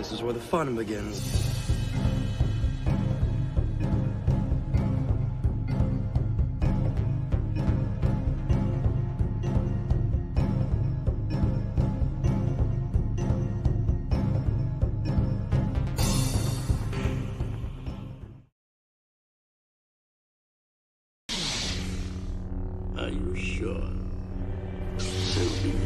This is where the fun begins. Are you sure? So be it.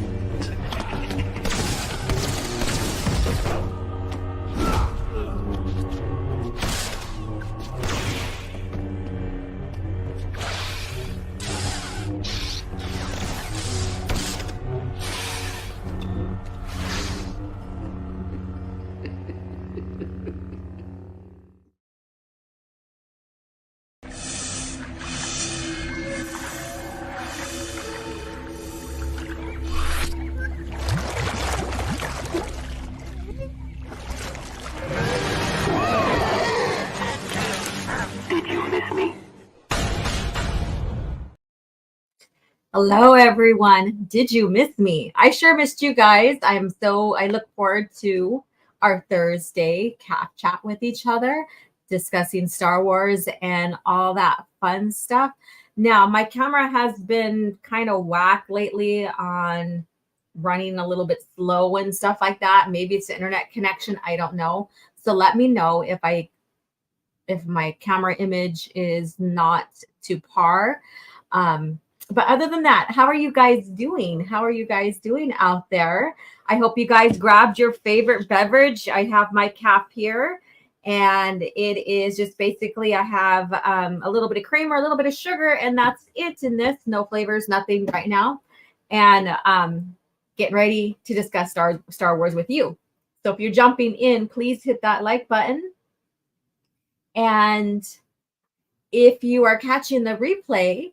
Hello, everyone. Did you miss me? I sure missed you guys. I look forward to our Thursday CAF chat with each other, discussing Star Wars and all that fun stuff. Now, my camera has been kind of whack lately on running a little bit slow and stuff like that. Maybe it's the internet connection. I don't know. So let me know if my camera image is not to par. But other than that, how are you guys doing? How are you guys doing out there? I hope you guys grabbed your favorite beverage. I have my CAF here, and it is just basically I have a little bit of creamer, a little bit of sugar, and that's it in this. No flavors, nothing right now. And getting ready to discuss Star Wars with you. So if you're jumping in, please hit that like button. And if you are catching the replay,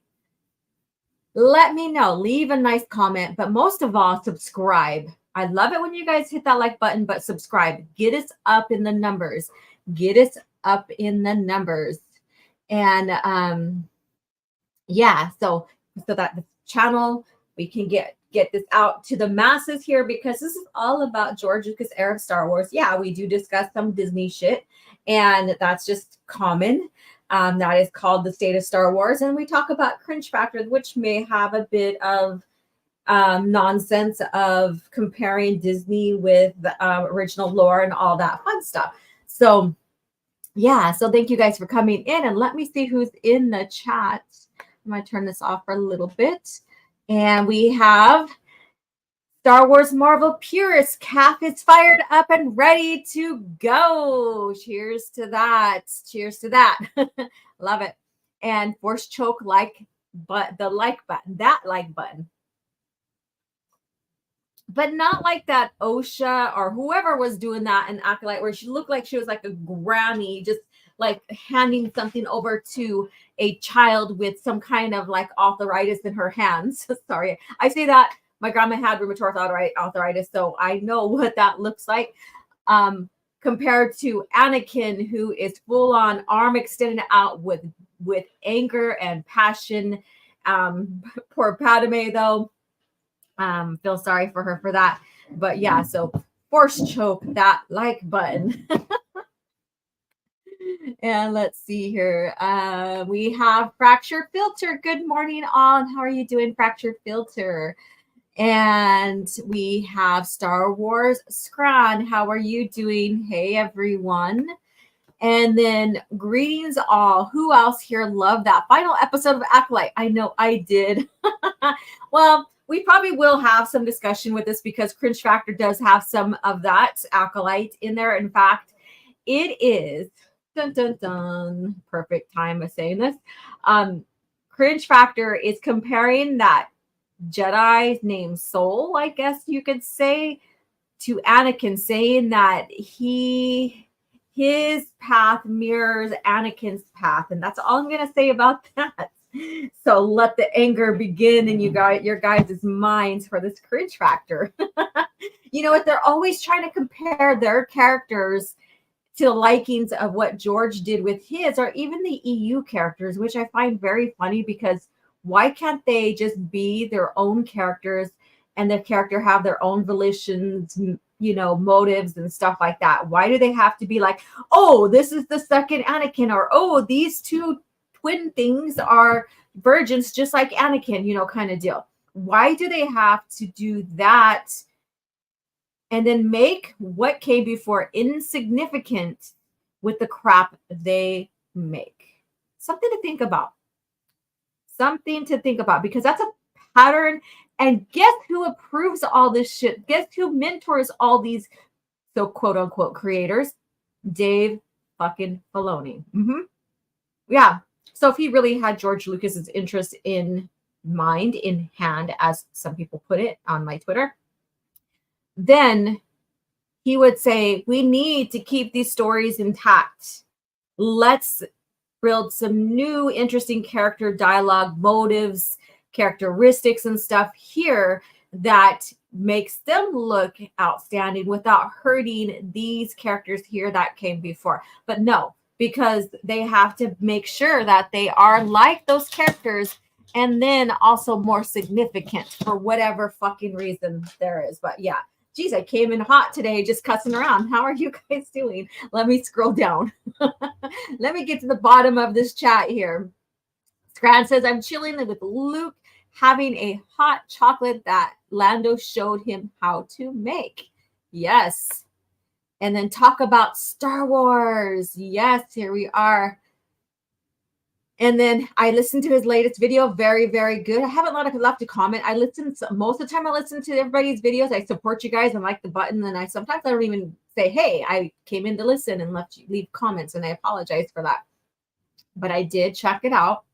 let me know. Leave a nice comment, but most of all, subscribe. I love it when you guys hit that like button, but subscribe. Get us up in the numbers. Get us up in the numbers. And yeah, so that the channel, we can get this out to the masses here, because this is all about George Lucas era of Star Wars. Yeah, we do discuss some Disney shit, and that's just common. That is called The State of Star Wars. And we talk about Cringe Factor, which may have a bit of nonsense of comparing Disney with the original lore and all that fun stuff. So, yeah. So thank you guys for coming in. And let me see who's in the chat. I'm going to turn this off for a little bit. And we have Star Wars Marvel Purist. CAF is fired up and ready to go. Cheers to that. Cheers to that. Love it. And force choke the like button, that like button. But not like that OSHA or whoever was doing that in Acolyte, where she looked like she was like a Grammy, just like handing something over to a child with some kind of like arthritis in her hands. Sorry, I say that. My grandma had rheumatoid arthritis, so I know what that looks like. Compared to Anakin, who is full on arm extended out with anger and passion. Poor Padme, though. Feel sorry for her for that. But yeah, so force choke that like button. And let's see here. We have Fractured Filter. Good morning, all. How are you doing, Fractured Filter? And we have Star Wars Scran. How are you doing? Hey, everyone. And then greetings all. Who else here loved that final episode of Acolyte? I know I did. Well, we probably will have some discussion with this, because Cringe Factor does have some of that Acolyte in there. In fact, it is dun dun dun. Perfect time of saying this. Cringe Factor is comparing that Jedi named Soul, I guess you could say, to Anakin, saying that his path mirrors Anakin's path, and that's all I'm gonna say about that. So let the anger begin in your guys' minds for this Cringe Factor. You know what? They're always trying to compare their characters to the likings of what George did with his, or even the EU characters, which I find very funny, because why can't they just be their own characters and their character have their own volitions, motives and stuff like that? Why do they have to be like, oh, this is the second Anakin, or oh, these two twin things are virgins just like Anakin, kind of deal? Why do they have to do that and then make what came before insignificant with the crap they make? Something to think about. Something to think about, because that's a pattern. And guess who approves all this shit? Guess who mentors all these so quote unquote creators? Dave fucking Filoni. Yeah. So if he really had George Lucas's interest in mind, in hand, as some people put it on my Twitter, then he would say, we need to keep these stories intact. Let's build some new interesting character dialogue, motives, characteristics and stuff here that makes them look outstanding without hurting these characters here that came before. But no, because they have to make sure that they are like those characters and then also more significant for whatever fucking reason there is. But yeah, geez, I came in hot today just cussing around. How are you guys doing? Let me scroll down. Let me get to the bottom of this chat here. Scran says, I'm chilling with Luke having a hot chocolate that Lando showed him how to make. Yes. And then talk about Star Wars. Yes, here we are. And then I listened to his latest video. Very, very good. I haven't left a comment. I listen, most of the time I listen to everybody's videos. I support you guys and like the button. And sometimes I don't even say, hey, I came in to listen and leave comments, and I apologize for that. But I did check it out.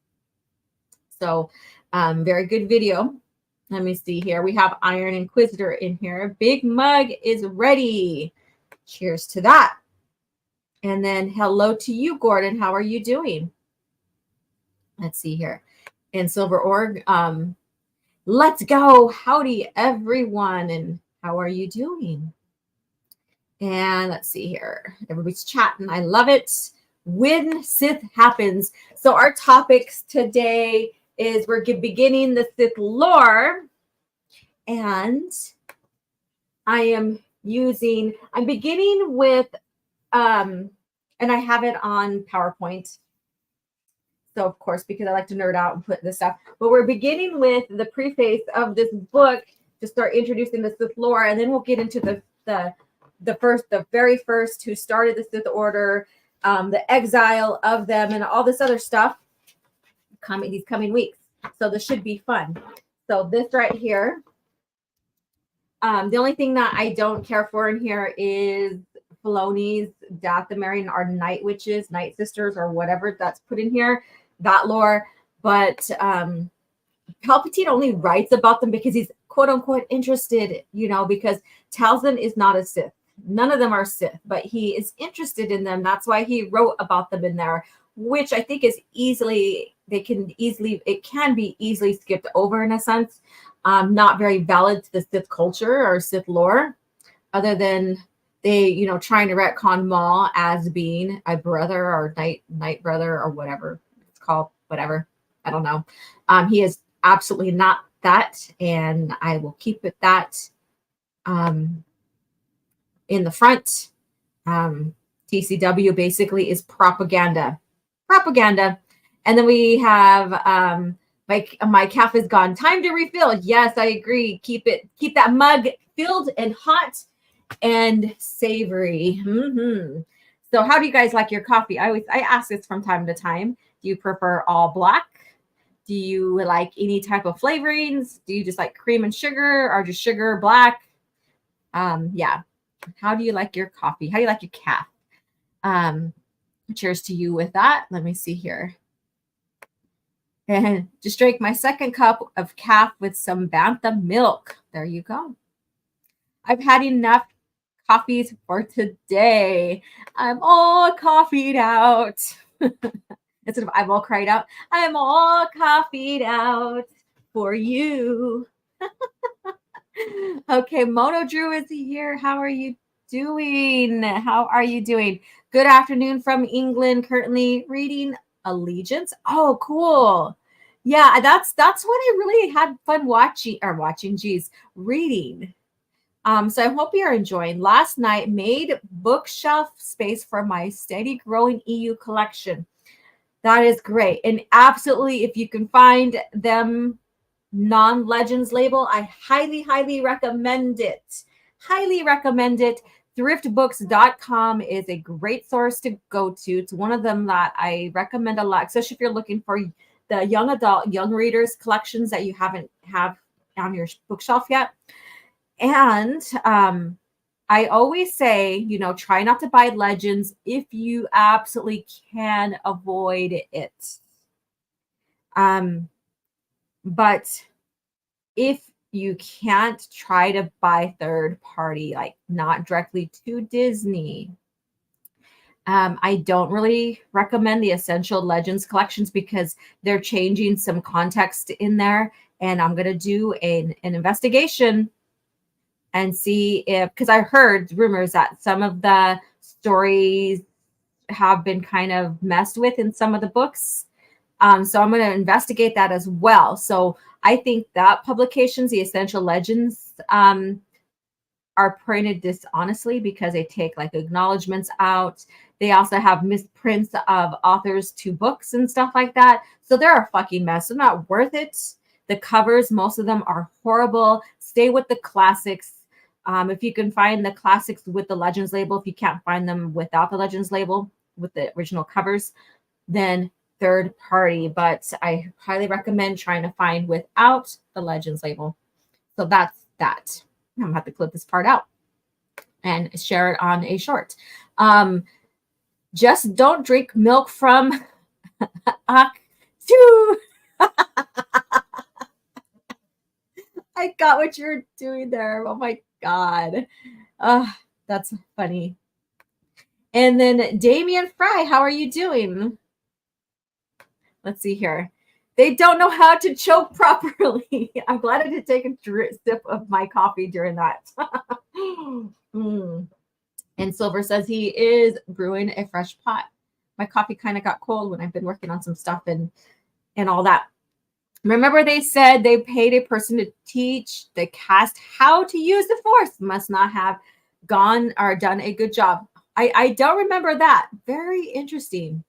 So very good video. Let me see here. We have Iron Inquisitor in here. Big Mug is ready. Cheers to that. And then hello to you, Gordon. How are you doing? Let's see here. And Silver Org, let's go. Howdy, everyone. And how are you doing? And let's see here. Everybody's chatting. I love it. When Sith happens. So our topics today is we're beginning the Sith lore. And I'm beginning with, and I have it on PowerPoint. So, of course, because I like to nerd out and put this stuff. But we're beginning with the preface of this book to start introducing the Sith lore. And then we'll get into the very first who started the Sith Order, the exile of them, and all this other stuff these coming weeks. So this should be fun. So this right here. The only thing that I don't care for in here is Filoni's Dathomirian are night witches, night sisters, or whatever that's put in here, that lore. But Palpatine only writes about them because he's quote unquote interested, because Talzin is not a Sith. None of them are Sith, but he is interested in them. That's why he wrote about them in there, which I think is it can be easily skipped over in a sense. Not very valid to the Sith culture or Sith lore, other than they, trying to retcon Maul as being a brother or night brother or whatever it's called, whatever. I don't know. He is absolutely not that, and I will keep it that in the front. TCW basically is propaganda. And then we have my CAF is gone. Time to refill. Yes, I agree. Keep that mug filled and hot and savory. So how do you guys like your coffee? I ask this from time to time. Do you prefer all black? Do you like any type of flavorings? Do you just like cream and sugar, or just sugar, black? Yeah. How do you like your coffee? How do you like your CAF? Cheers to you with that. Let me see here. And just drank my second cup of CAF with some Bantha milk. There you go. I've had enough coffees for today. I'm all coffeeed out. Instead of I'm all cried out, I'm all coffeeed out for you. Okay, Mono Drew is here. How are you doing? Good afternoon from England. Currently reading Allegiance. Oh, cool. Yeah, that's what I really had fun reading. So I hope you're enjoying. Last night made bookshelf space for my steady growing EU collection. That is great. And absolutely, if you can find them non-Legends label, I highly, highly recommend it. Highly recommend it. Thriftbooks.com is a great source to go to. It's one of them that I recommend a lot, especially if you're looking for the young adult, young readers collections that you haven't have on your bookshelf yet. And I always say, try not to buy Legends if you absolutely can avoid it. But if you can't, try to buy third party, like not directly to Disney. I don't really recommend the Essential Legends collections because they're changing some context in there. And I'm going to do an investigation and see if, because I heard rumors that some of the stories have been kind of messed with in some of the books. So I'm going to investigate that as well. So I think that publications, the Essential Legends, are printed dishonestly because they take like acknowledgments out. They also have misprints of authors to books and stuff like that. So they're a fucking mess. They're not worth it. The covers, most of them are horrible. Stay with the classics. If you can find the classics with the Legends label, if you can't find them without the Legends label, with the original covers, then third party. But I highly recommend trying to find without the Legends label. So that's that. I'm gonna have to clip this part out and share it on a short. Just don't drink milk from I got what you're doing there. Oh my God. That's funny. And then Damien Fry, how are you doing? Let's see here. They don't know how to choke properly. I'm glad I did take a sip of my coffee during that. And Silver says he is brewing a fresh pot. My coffee kind of got cold when I've been working on some stuff and all that. Remember, they said they paid a person to teach the cast how to use the Force. Must not have gone or done a good job. I don't remember that. Very interesting.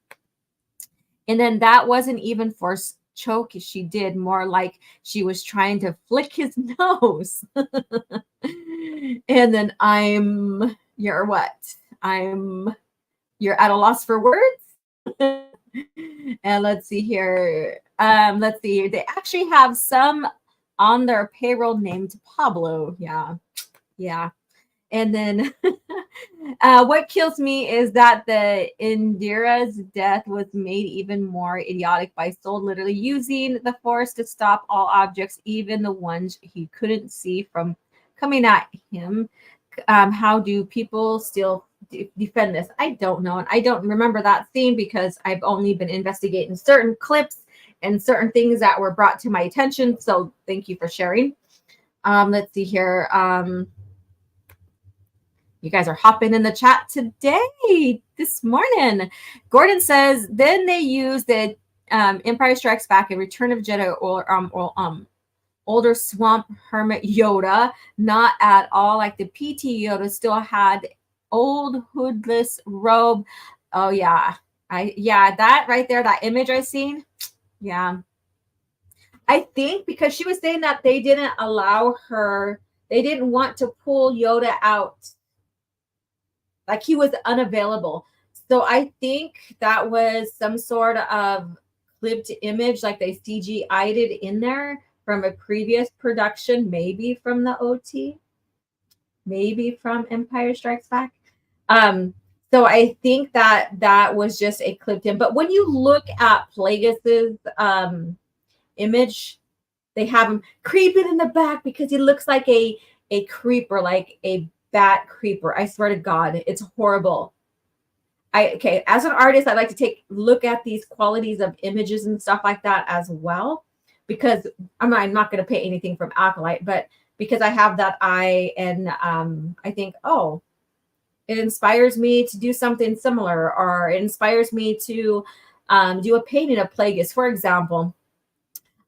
And then that wasn't even Force choke. She did more like she was trying to flick his nose. And then you're at a loss for words. And let's see here. They actually have some on their payroll named Pablo. Yeah. And then what kills me is that the Indira's death was made even more idiotic by Soul literally using the Force to stop all objects, even the ones he couldn't see, from coming at him. How do people still defend this? I don't know. And I don't remember that scene because I've only been investigating certain clips and certain things that were brought to my attention. So thank you for sharing. Let's see here. You guys are hopping in the chat today, this morning. Gordon says, then they use the Empire Strikes Back and Return of Jedi or older swamp hermit Yoda, not at all like the PT Yoda, still had old hoodless robe. Oh yeah. That right there, that image I seen. Yeah. I think because she was saying that they didn't want to pull Yoda out. Like he was unavailable. So I think that was some sort of clipped image, like they CGI'd it in there from a previous production, maybe from the OT, maybe from Empire Strikes Back. So I think that was just a clipped in. But when you look at Plagueis's image, they have him creeping in the back because he looks like a creeper, like a bat creeper. I swear to God, it's horrible. As an artist, I like to look at these qualities of images and stuff like that as well, because I'm not going to pay anything from Acolyte, but because I have that eye and I think, oh, it inspires me to do something similar, or it inspires me to do a painting of Plagueis, for example.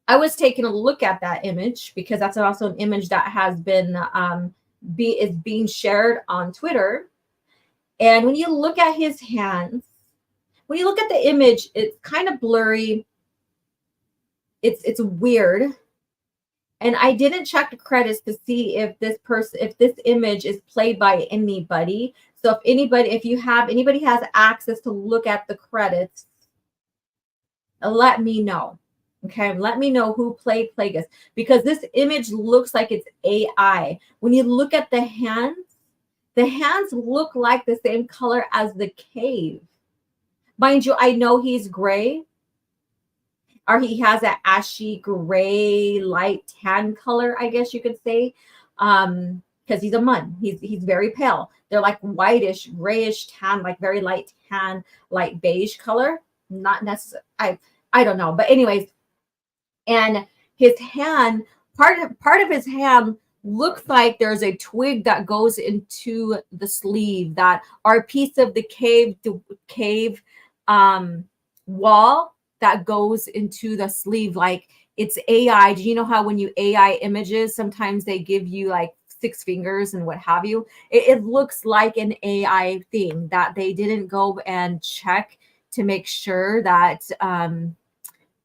I was taking a look at that image because that's also an image that has been is being shared on Twitter. And when you look at his hands, when you look at the image, it's kind of blurry. It's weird. And I didn't check the credits to see if this image is played by anybody. So if anybody has access to look at the credits, let me know. Okay, let me know who played Plagueis, because this image looks like it's AI. When you look at the hands look like the same color as the cave. Mind you, I know he's gray, or he has an ashy gray, light tan color, I guess you could say, because he's a mun. He's very pale. They're like whitish, grayish tan, like very light tan, light beige color. Not necessarily. I don't know, but anyways, and his hand, part of his hand looks like there's a twig that goes into the sleeve, that are a piece of the cave wall that goes into the sleeve. Like it's AI. Do you know how when you AI images, sometimes they give you like 6 fingers and what have you? It looks like an AI thing that they didn't go and check to make sure that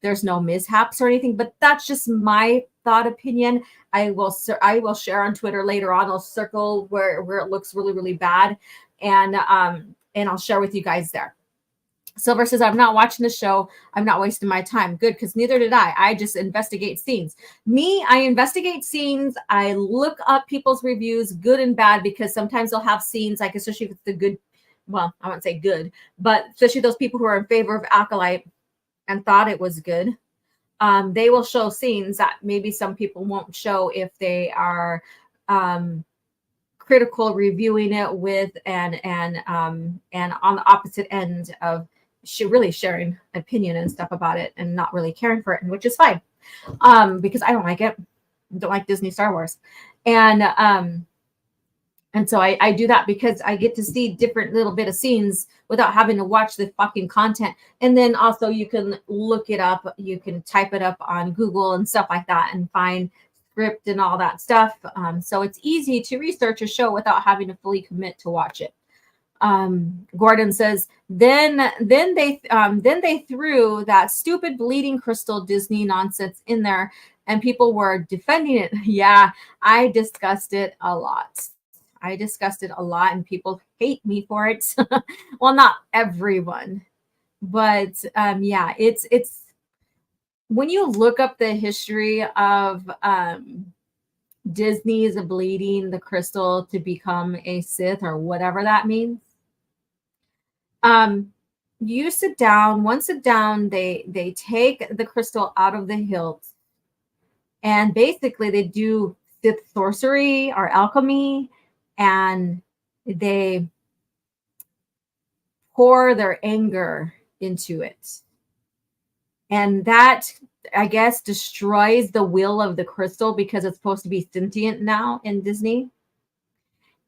there's no mishaps or anything. But that's just my thought opinion. I will share on Twitter later on. I'll circle where it looks really, really bad, and I'll share with you guys there. Silver says, I'm not watching the show. I'm not wasting my time. Good, because neither did I. I just investigate scenes. I investigate scenes. I look up people's reviews, good and bad, because sometimes they'll have scenes, like especially if it's the good, well, I won't say good, but especially those people who are in favor of Acolyte and thought it was good. They will show scenes that maybe some people won't show if they are critical reviewing it with and on the opposite end of really sharing opinion and stuff about it and not really caring for it, and which is fine, because I don't like it. I don't like Disney Star Wars, and so I do that because I get to see different little bit of scenes without having to watch the fucking content. And then also you can look it up, you can type it up on Google and stuff like that and find script and all that stuff. So it's easy to research a show without having to fully commit to watch it. Gordon says, then they threw that stupid bleeding crystal Disney nonsense in there and people were defending it. Yeah, I discussed it a lot. And people hate me for it. Well, not everyone, but yeah, it's when you look up the history of Disney's bleeding the crystal to become a Sith or whatever that means. You sit down, they take the crystal out of the hilt and basically they do Sith sorcery or alchemy, and they pour their anger into it. And that, I guess, destroys the will of the crystal because it's supposed to be sentient now in Disney.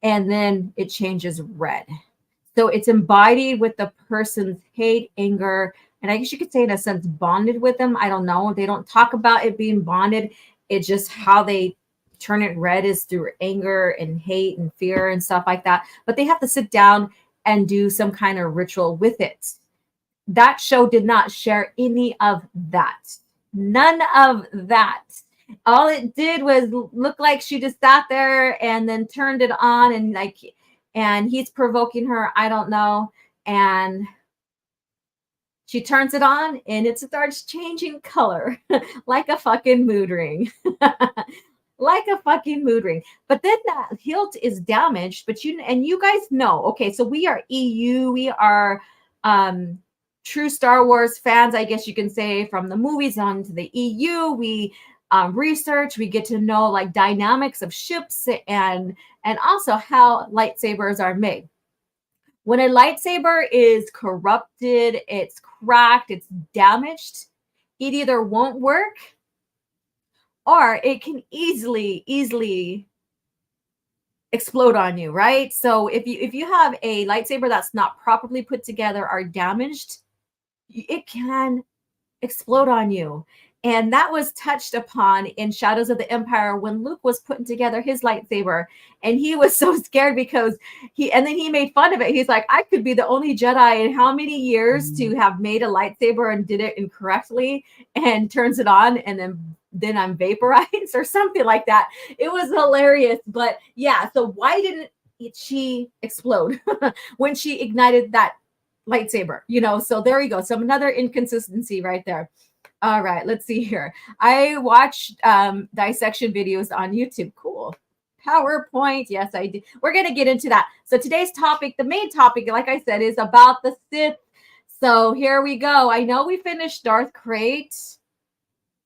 And then it changes red. So it's embodied with the person's hate, anger, and I guess you could say in a sense bonded with them. I don't know. They don't talk about it being bonded. It's just how they turn it red is through anger and hate and fear and stuff like that. But they have to sit down and do some kind of ritual with it. That show did not share any of that. None of that. All it did was look like she just sat there and then turned it on and he's provoking her. I don't know. And she turns it on and it starts changing color like a fucking mood ring. Like a fucking mood ring. But then that hilt is damaged. But you guys know, okay, so we are EU, we are true Star Wars fans, I guess you can say, from the movies on to the EU. We research, we get to know like dynamics of ships and also how lightsabers are made. When a lightsaber is corrupted, it's cracked, it's damaged, it either won't work or it can easily explode on you, right? So if you have a lightsaber that's not properly put together or damaged, it can explode on you. And that was touched upon in Shadows of the Empire when Luke was putting together his lightsaber. And he was so scared because and then he made fun of it. He's like, I could be the only Jedi in how many years to have made a lightsaber and did it incorrectly and turns it on and then I'm vaporized or something like that. It was hilarious. But yeah, so why didn't she explode when she ignited that lightsaber? So there you go. So another inconsistency right there. All right, let's see here. I watched dissection videos on YouTube. Cool. PowerPoint. Yes, I did. We're going to get into that. So today's topic, the main topic, like I said, is about the Sith. So here we go. I know we finished Darth Krayt.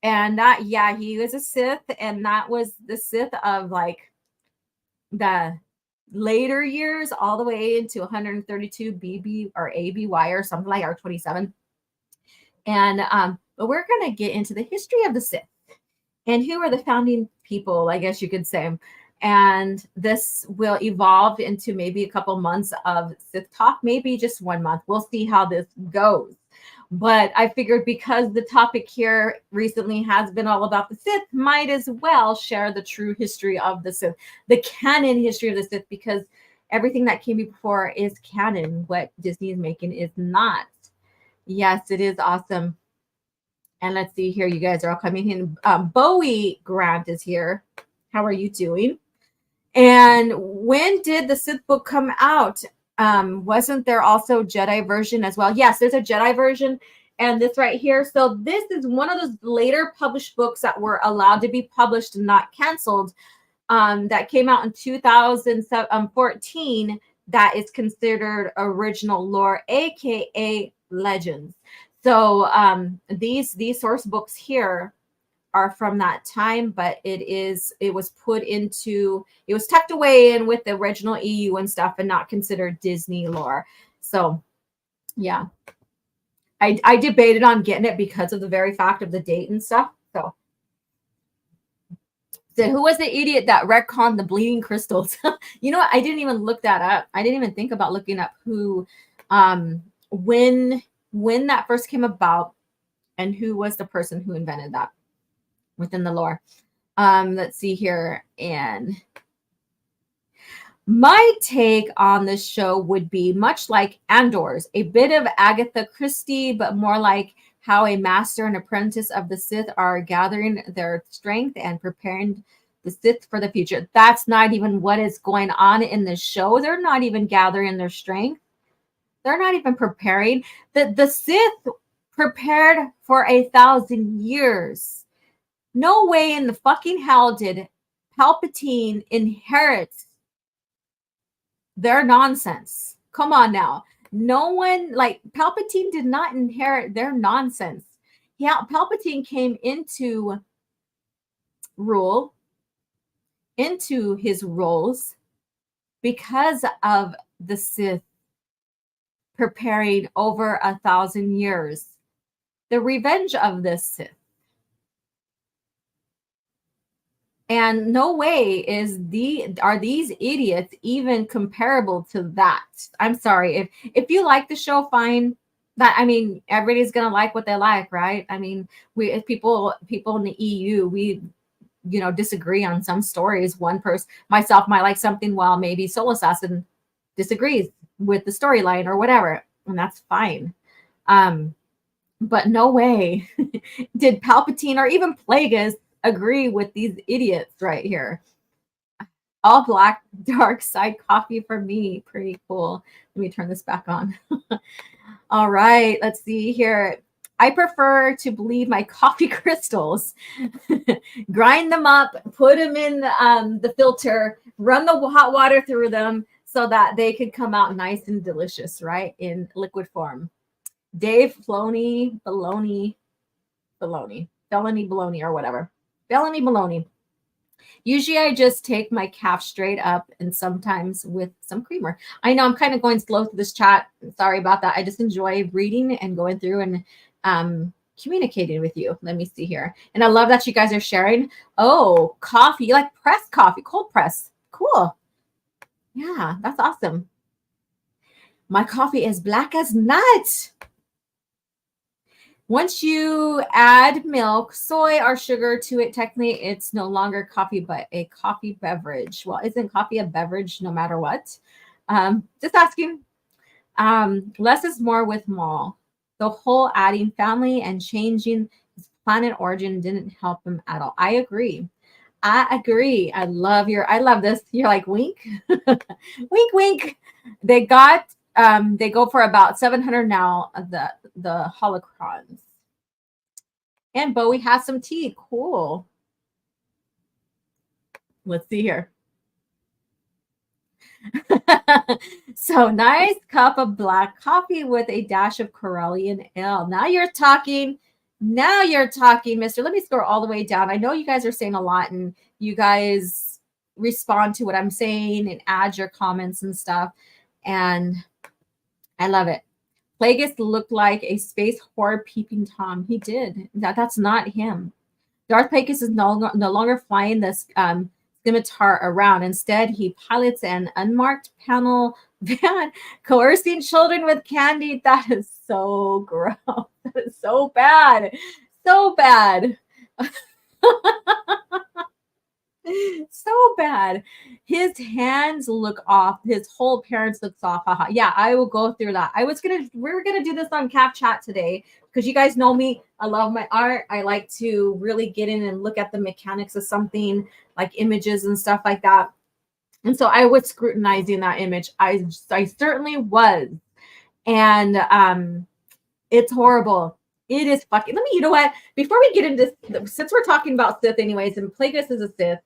And that, yeah, he was a Sith. And that was the Sith of like the later years all the way into 132 BB or ABY or something like or 27. And but we're going to get into the history of the Sith and who are the founding people, I guess you could say. And this will evolve into maybe a couple months of Sith talk, maybe just 1 month. We'll see how this goes. But I figured because the topic here recently has been all about the Sith, might as well share the true history of the Sith, the canon history of the Sith, because everything that came before is canon. What Disney is making is not. Yes, it is awesome. And let's see here. You guys are all coming in. Bowie Grant is here. How are you doing? And when did the Sith book come out? Wasn't there also Jedi version as well? Yes, there's a Jedi version. And this right here. So this is one of those later published books that were allowed to be published and not canceled. That came out in 2014. That is considered original lore, aka Legends. So these source books here are from that time, but it was tucked away in with the original EU and stuff and not considered Disney lore. So yeah, I debated on getting it because of the very fact of the date and stuff. So who was the idiot that retconned the bleeding crystals? You know what? I didn't even look that up. I didn't even think about looking up who when that first came about and who was the person who invented that within the lore. Let's see here. And my take on this show would be much like Andor's, a bit of Agatha Christie, but more like how a master and apprentice of the Sith are gathering their strength and preparing the Sith for the future. That's not even what is going on in the show. They're not even gathering their strength. They're not even preparing. The Sith prepared for 1,000 years. No way in the fucking hell did Palpatine inherit their nonsense. Come on now. No one, like, Palpatine did not inherit their nonsense. Yeah, Palpatine came into his roles because of the Sith preparing over 1,000 years. The revenge of the Sith. And no way are these idiots even comparable to that. I'm sorry. If you like the show, fine. Everybody's gonna like what they like, right? If people in the EU, we disagree on some stories. One person, myself, might like something while maybe Soul Assassin disagrees with the storyline or whatever, and that's fine. But no way did Palpatine or even Plagueis agree with these idiots right here. All black, dark side coffee for me. Pretty cool. Let me turn this back on. All right, let's see here. I prefer to bleed my coffee crystals, grind them up, put them in the filter, run the hot water through them so that they could come out nice and delicious, right, in liquid form. Dave Filoni, Felony Baloney or whatever. Felony Baloney. Usually I just take my CAF straight up and sometimes with some creamer. I know I'm kind of going slow through this chat. Sorry about that. I just enjoy reading and going through and communicating with you. Let me see here. And I love that you guys are sharing. Oh, coffee. You like pressed coffee, cold press. Cool. Yeah, that's awesome. My coffee is black as night. Once you add milk, soy, or sugar to it, technically it's no longer coffee, but a coffee beverage. Well, isn't coffee a beverage no matter what? Just asking. Less is more with Maul. The whole adding family and changing his planet origin didn't help him at all. I agree. I agree. I love this. You're like, wink, wink, wink. They go for about 700 now, the holocrons. And Bowie has some tea. Cool. Let's see here. So nice cup of black coffee with a dash of Corellian ale. Now you're talking. Now you're talking, mister. Let me scroll all the way down. I know you guys are saying a lot and you guys respond to what I'm saying and add your comments and stuff. And I love it. Plagueis looked like a space horror peeping Tom. He did. That's not him. Darth Plagueis is no longer flying this scimitar around. Instead, he pilots an unmarked panel van, coercing children with candy. That is so gross. That is so bad. So bad. So bad. His hands look off. His whole appearance looks off. Haha. Yeah, I will go through that. We were gonna do this on CAF chat today because you guys know me. I love my art. I like to really get in and look at the mechanics of something, like images and stuff like that. And so I was scrutinizing that image. I certainly was. And it's horrible. It is fucking. You know what? Before we get into, since we're talking about Sith anyways, and Plagueis is a Sith,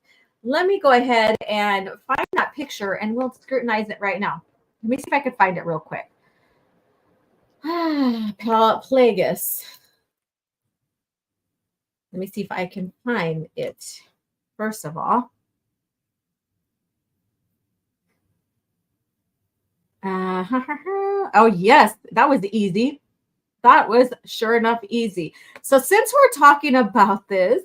let me go ahead and find that picture and we'll scrutinize it right now. Let me see if I can find it real quick. Plagueis. Let me see if I can find it. First of all. Oh, yes. That was easy. That was sure enough easy. So since we're talking about this,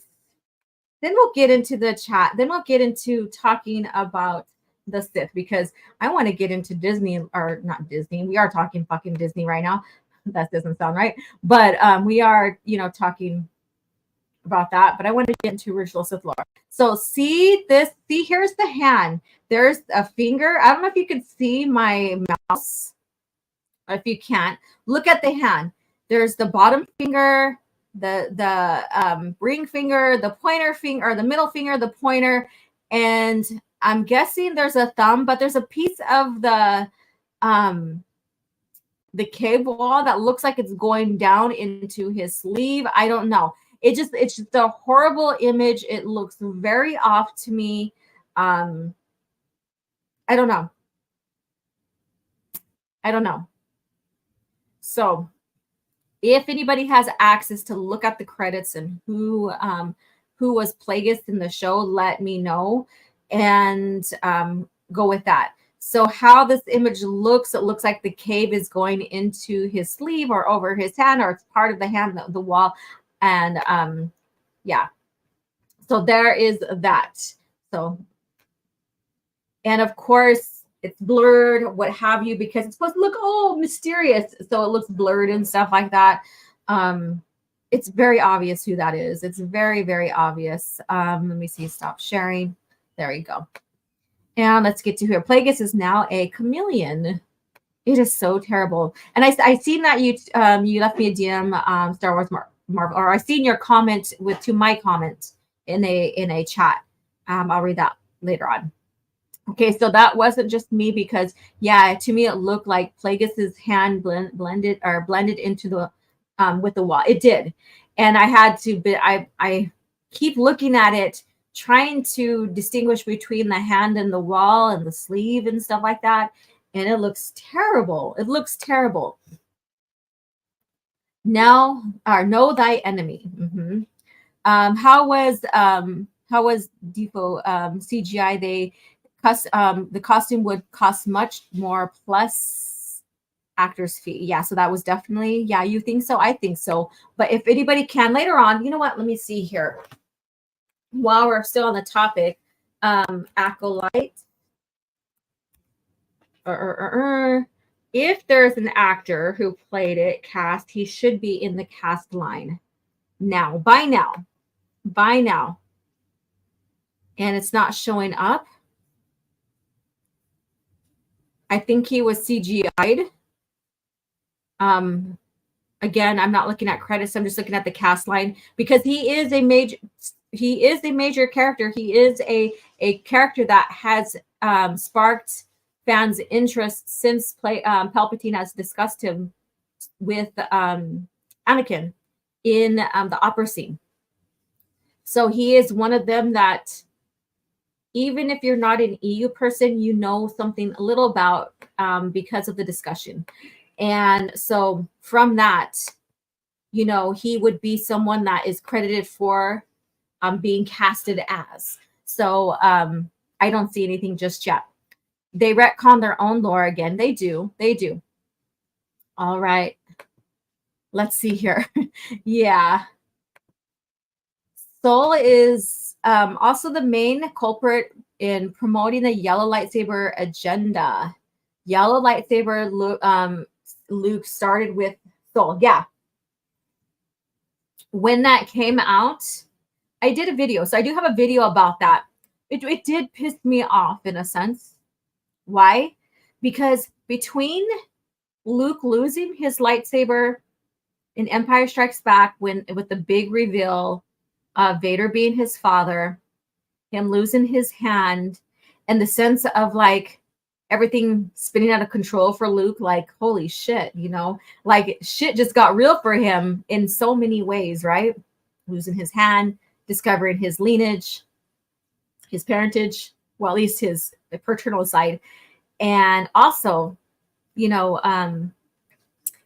then we'll get into the chat. Then we'll get into talking about the Sith because I want to get into Disney or not Disney. We are talking fucking Disney right now. That doesn't sound right. But we are, talking about that. But I want to get into original Sith lore. So see this. See, here's the hand. There's a finger. I don't know if you can see my mouse. If you can't, look at the hand. There's the bottom finger, the ring finger, the pointer finger, or the middle finger, the pointer, and I'm guessing there's a thumb, but there's a piece of the cave wall that looks like it's going down into his sleeve. I don't know. It's just a horrible image. It looks very off to me. I don't know. So if anybody has access to look at the credits and who was Plagueis in the show, let me know and go with that. So how this image looks, it looks like the cave is going into his sleeve or over his hand, or it's part of the hand, the wall. And yeah, so there is that. So, and of course, it's blurred, what have you, because it's supposed to look mysterious. So it looks blurred and stuff like that. It's very obvious who that is. It's very, very obvious. Let me see. Stop sharing. There you go. And let's get to here. Plagueis is now a chameleon. It is so terrible. And I seen that you left me a DM, Star Wars Marvel, or I seen your comment to my comment in a chat. I'll read that later on. Okay, so that wasn't just me because, yeah, to me it looked like Plagueis's hand blended into the with the wall. It did, and I had to. But I keep looking at it, trying to distinguish between the hand and the wall and the sleeve and stuff like that, and it looks terrible. It looks terrible. Now, know thy enemy. Mm-hmm. How was Defo CGI? The costume would cost much more plus actor's fee. Yeah, so that was definitely, yeah, you think so? I think so. But if anybody can later on, you know what? Let me see here. While we're still on the topic, Acolyte. if there's an actor who played it cast, he should be in the cast line now, by now. And it's not showing up. I think he was CGI'd. Again, I'm not looking at credits. I'm just looking at the cast line because he is a major character. He is a character that has sparked fans' interest since Palpatine has discussed him with Anakin in the opera scene. So he is one of them that, even if you're not an EU person, you know something a little about because of the discussion. And so from that, you know, he would be someone that is credited for being casted as. So I don't see anything just yet. They retcon their own lore again. They do. All right. Let's see here. Yeah. Soul is also the main culprit in promoting the yellow lightsaber agenda. Yellow lightsaber, Luke started with Soul. Yeah. When that came out, I did a video. So I do have a video about that. It did piss me off in a sense. Why? Because between Luke losing his lightsaber in Empire Strikes Back, with the big reveal of Vader being his father, him losing his hand, and the sense of like everything spinning out of control for Luke, like, holy shit, you know, like shit just got real for him in so many ways, right? Losing his hand, discovering his lineage, his parentage, well, at least his paternal side, and also, you know,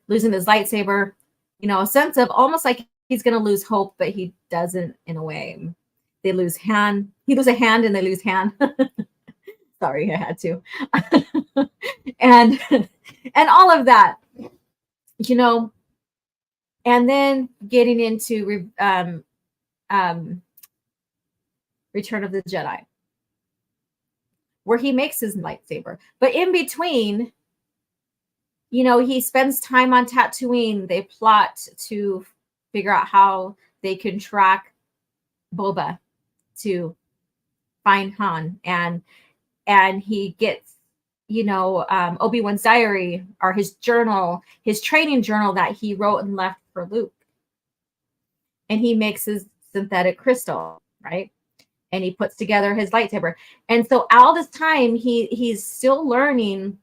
losing his lightsaber, you know, a sense of almost like he's going to lose hope, but he doesn't in a way. They lose hand. He loses a hand and they lose hand. Sorry, I had to. and all of that, you know, and then getting into Return of the Jedi, where he makes his lightsaber. But in between, you know, he spends time on Tatooine. They plot to figure out how they can track Boba to find Han, and he gets, you know, Obi-Wan's diary, or his journal, his training journal that he wrote and left for Luke, and he makes his synthetic crystal, right? And he puts together his lightsaber. And so all this time he's still learning.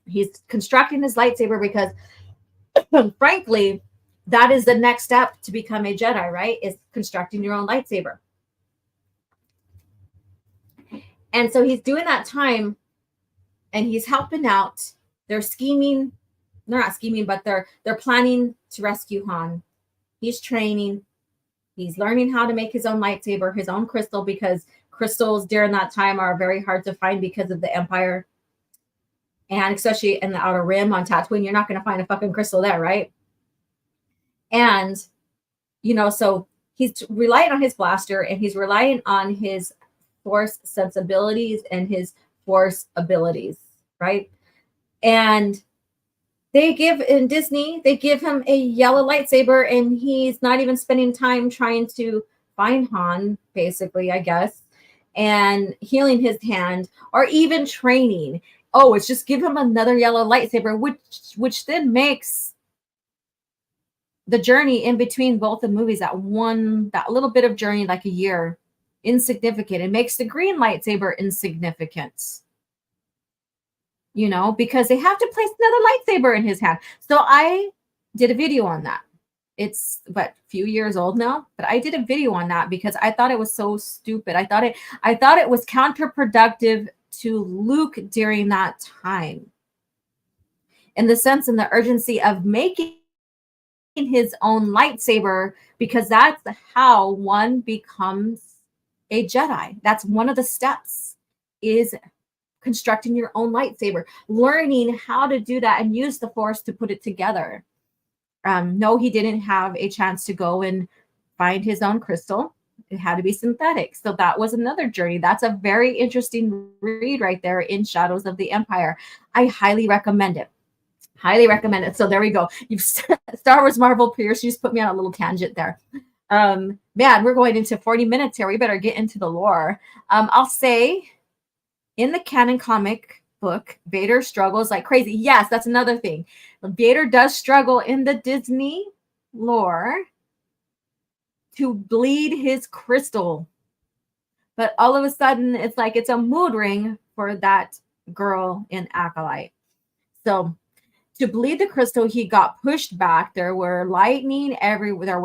He's constructing his lightsaber because frankly, that is the next step to become a Jedi, right? Is constructing your own lightsaber. And so he's doing that time and he's helping out. They're scheming. They're not scheming, but they're planning to rescue Han. He's training. He's learning how to make his own lightsaber, his own crystal, because crystals during that time are very hard to find because of the Empire. And especially in the Outer Rim on Tatooine, you're not going to find a fucking crystal there, right? And, you know, so he's relying on his blaster and he's relying on his Force sensibilities and his Force abilities, right? And in Disney, they give him a yellow lightsaber and he's not even spending time trying to find Han, basically, I guess, and healing his hand or even training. Oh, it's just give him another yellow lightsaber, which then makes the journey in between both the movies, that little bit of journey, like a year, insignificant. It makes the green lightsaber insignificant, you know, because they have to place another lightsaber in his hand. So I did a video on that. It's a few years old now, but I did a video on that because I thought it was so stupid. I thought it was counterproductive to Luke during that time, in the sense and the urgency of making his own lightsaber, because that's how one becomes a Jedi. That's one of the steps, is constructing your own lightsaber, learning how to do that and use the Force to put it together. No, he didn't have a chance to go and find his own crystal. It had to be synthetic. So that was another journey. That's a very interesting read right there in Shadows of the Empire. I highly recommend it. Highly recommend it. So there we go. You've Star Wars, Marvel, Pierce. You just put me on a little tangent there. Man, we're going into 40 minutes here. We better get into the lore. I'll say in the canon comic book, Vader struggles like crazy. Yes, that's another thing. Vader does struggle in the Disney lore to bleed his crystal. But all of a sudden, it's like it's a mood ring for that girl in Acolyte. So to bleed the crystal, he got pushed back. There was lightning everywhere.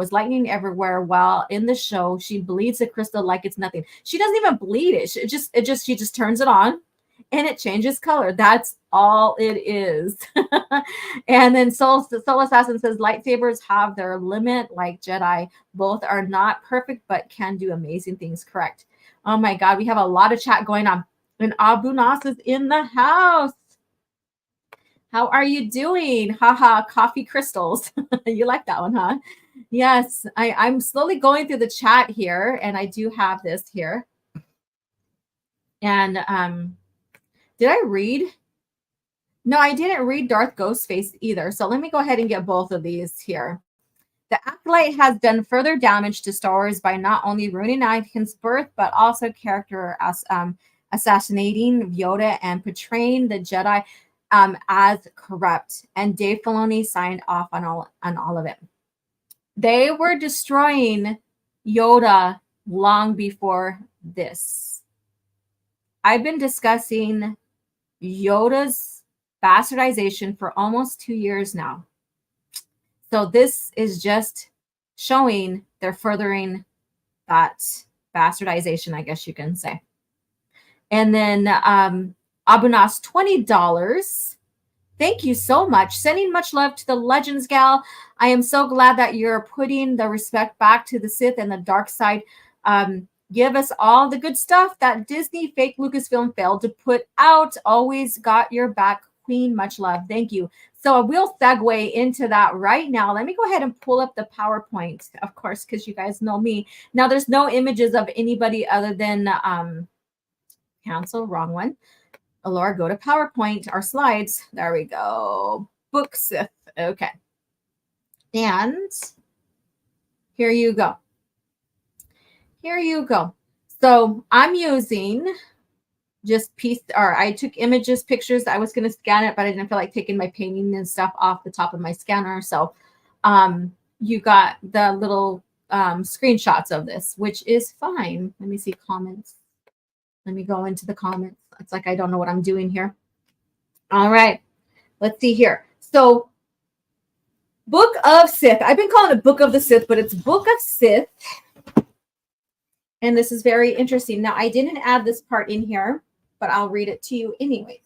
While in the show, she bleeds the crystal like it's nothing. She doesn't even bleed it. She just turns it on and it changes color. That's all it is. And then Soul Assassin says lightsabers have their limit, like Jedi. Both are not perfect, but can do amazing things. Correct. Oh my God, we have a lot of chat going on. And Abu Nas is in the house. How are you doing? Haha, coffee crystals. You like that one, huh? Yes, I'm slowly going through the chat here, and I do have this here. And did I read? No, I didn't read Darth Ghostface either. So let me go ahead and get both of these here. The Acolyte has done further damage to Star Wars by not only ruining Anakin's birth, but also character assassinating Yoda and portraying the Jedi as corrupt. And Dave Filoni signed off on all of it. They were destroying Yoda long before this. I've been discussing Yoda's bastardization for almost 2 years now. So this is just showing they're furthering that bastardization, I guess you can say. And then Abunas, $20. Thank you so much. Sending much love to the Legends Gal. I am so glad that you're putting the respect back to the Sith and the dark side. Give us all the good stuff that Disney fake Lucasfilm failed to put out. Always got your back, Queen. Much love. Thank you. So we'll segue into that right now. Let me go ahead and pull up the PowerPoint, of course, because you guys know me. Now, there's no images of anybody other than cancel, wrong one. Laura, go to PowerPoint, our slides. There we go. Book Sith. Okay. And here you go. Here you go. So I'm using I took images, pictures. I was going to scan it, but I didn't feel like taking my painting and stuff off the top of my scanner. So you got the little screenshots of this, which is fine. Let me see comments. Let me go into the comments. It's like I don't know what I'm doing here. All right. Let's see here. So Book of Sith. I've been calling it Book of the Sith, but it's Book of Sith. And this is very interesting. Now, I didn't add this part in here, but I'll read it to you anyway.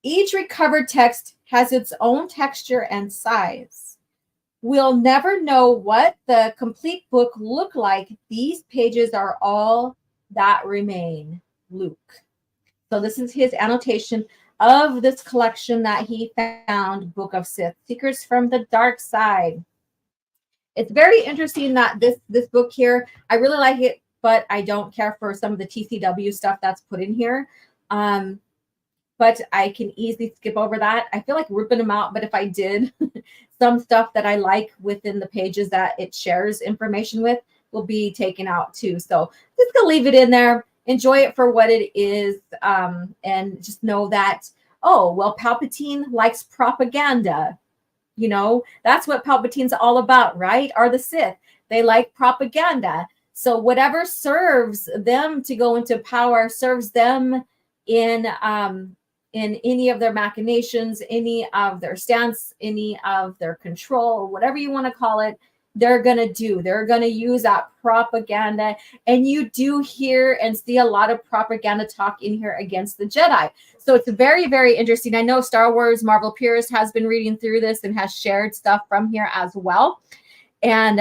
Each recovered text has its own texture and size. We'll never know what the complete book looked like. These pages are all that remain. Luke. So this is his annotation of this collection that he found, Book of Sith, Secrets from the Dark Side. It's very interesting that this book here, I really like it, but I don't care for some of the TCW stuff that's put in here. But I can easily skip over that. I feel like ripping them out, but if I did, some stuff that I like within the pages that it shares information with will be taken out too. So just gonna leave it in there. Enjoy it for what it is, and just know that, oh, well, Palpatine likes propaganda. You know, that's what Palpatine's all about, right? Are the Sith. They like propaganda. So whatever serves them to go into power, serves them in any of their machinations, any of their stance, any of their control, whatever you want to call it, they're going to do. They're going to use that propaganda. And you do hear and see a lot of propaganda talk in here against the Jedi. So it's very, very interesting. I know Star Wars Marvel Purist has been reading through this and has shared stuff from here as well. And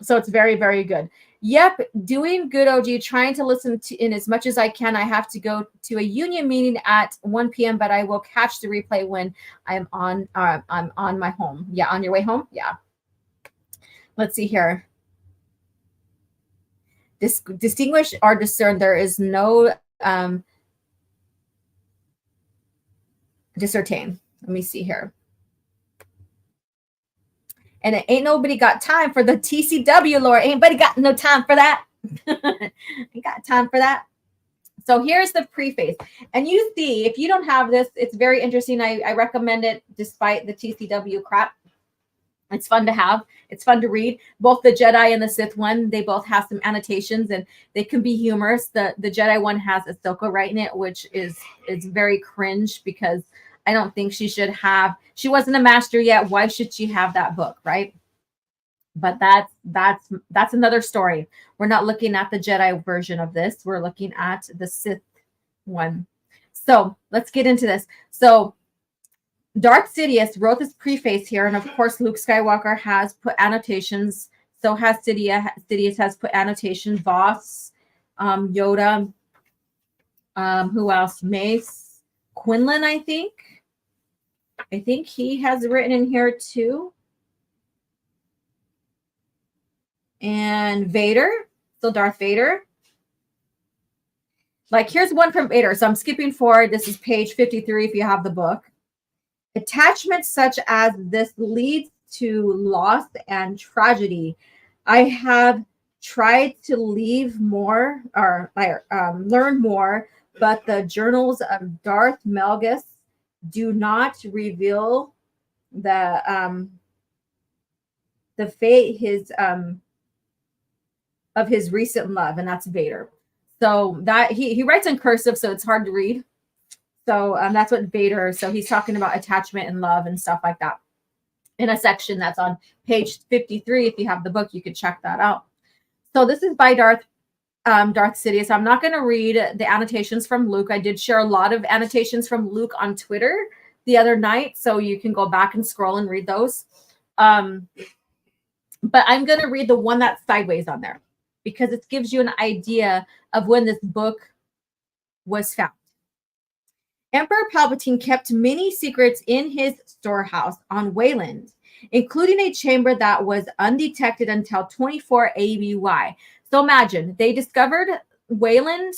so it's very, very good. Yep, doing good, OG, trying to listen to in as much as I can. I have to go to a union meeting at 1 p.m., but I will catch the replay when I'm on my home. Yeah, on your way home? Yeah. Let's see here. Distinguish or discern. There is no discertain. Let me see here. And it ain't nobody got time for the TCW lore. Ain't nobody got no time for that. Ain't got time for that. So here's the preface. And you see, if you don't have this, it's very interesting. I recommend it despite the TCW crap. It's fun to have. It's fun to read. Both the Jedi and the Sith one, they both have some annotations and they can be humorous. The Jedi one has Ahsoka right in it, which is very cringe because I don't think she should have. She wasn't a master yet. Why should she have that book, right? But that's another story. We're not looking at the Jedi version of this. We're looking at the Sith one. So let's get into this. So Darth Sidious wrote this preface here, and of course, Luke Skywalker has put annotations. So has Sidious has put annotations. Voss, Yoda, who else? Mace, Quinlan, I think he has written in here too. And Vader, so Darth Vader. Like, here's one from Vader. So I'm skipping forward. This is page 53 if you have the book. Attachments such as this leads to loss and tragedy. I have tried to leave more or learn more, but the journals of Darth Malgus do not reveal the fate of his recent love, and that's Vader. So that he writes in cursive, so it's hard to read. So that's what Vader. So he's talking about attachment and love and stuff like that in a section that's on page 53. If you have the book, you can check that out. So this is by Darth Sidious. I'm not going to read the annotations from Luke. I did share a lot of annotations from Luke on Twitter the other night, so you can go back and scroll and read those. But I'm going to read the one that's sideways on there because it gives you an idea of when this book was found. Emperor Palpatine kept many secrets in his storehouse on Wayland, including a chamber that was undetected until 24 ABY. So imagine they discovered Wayland,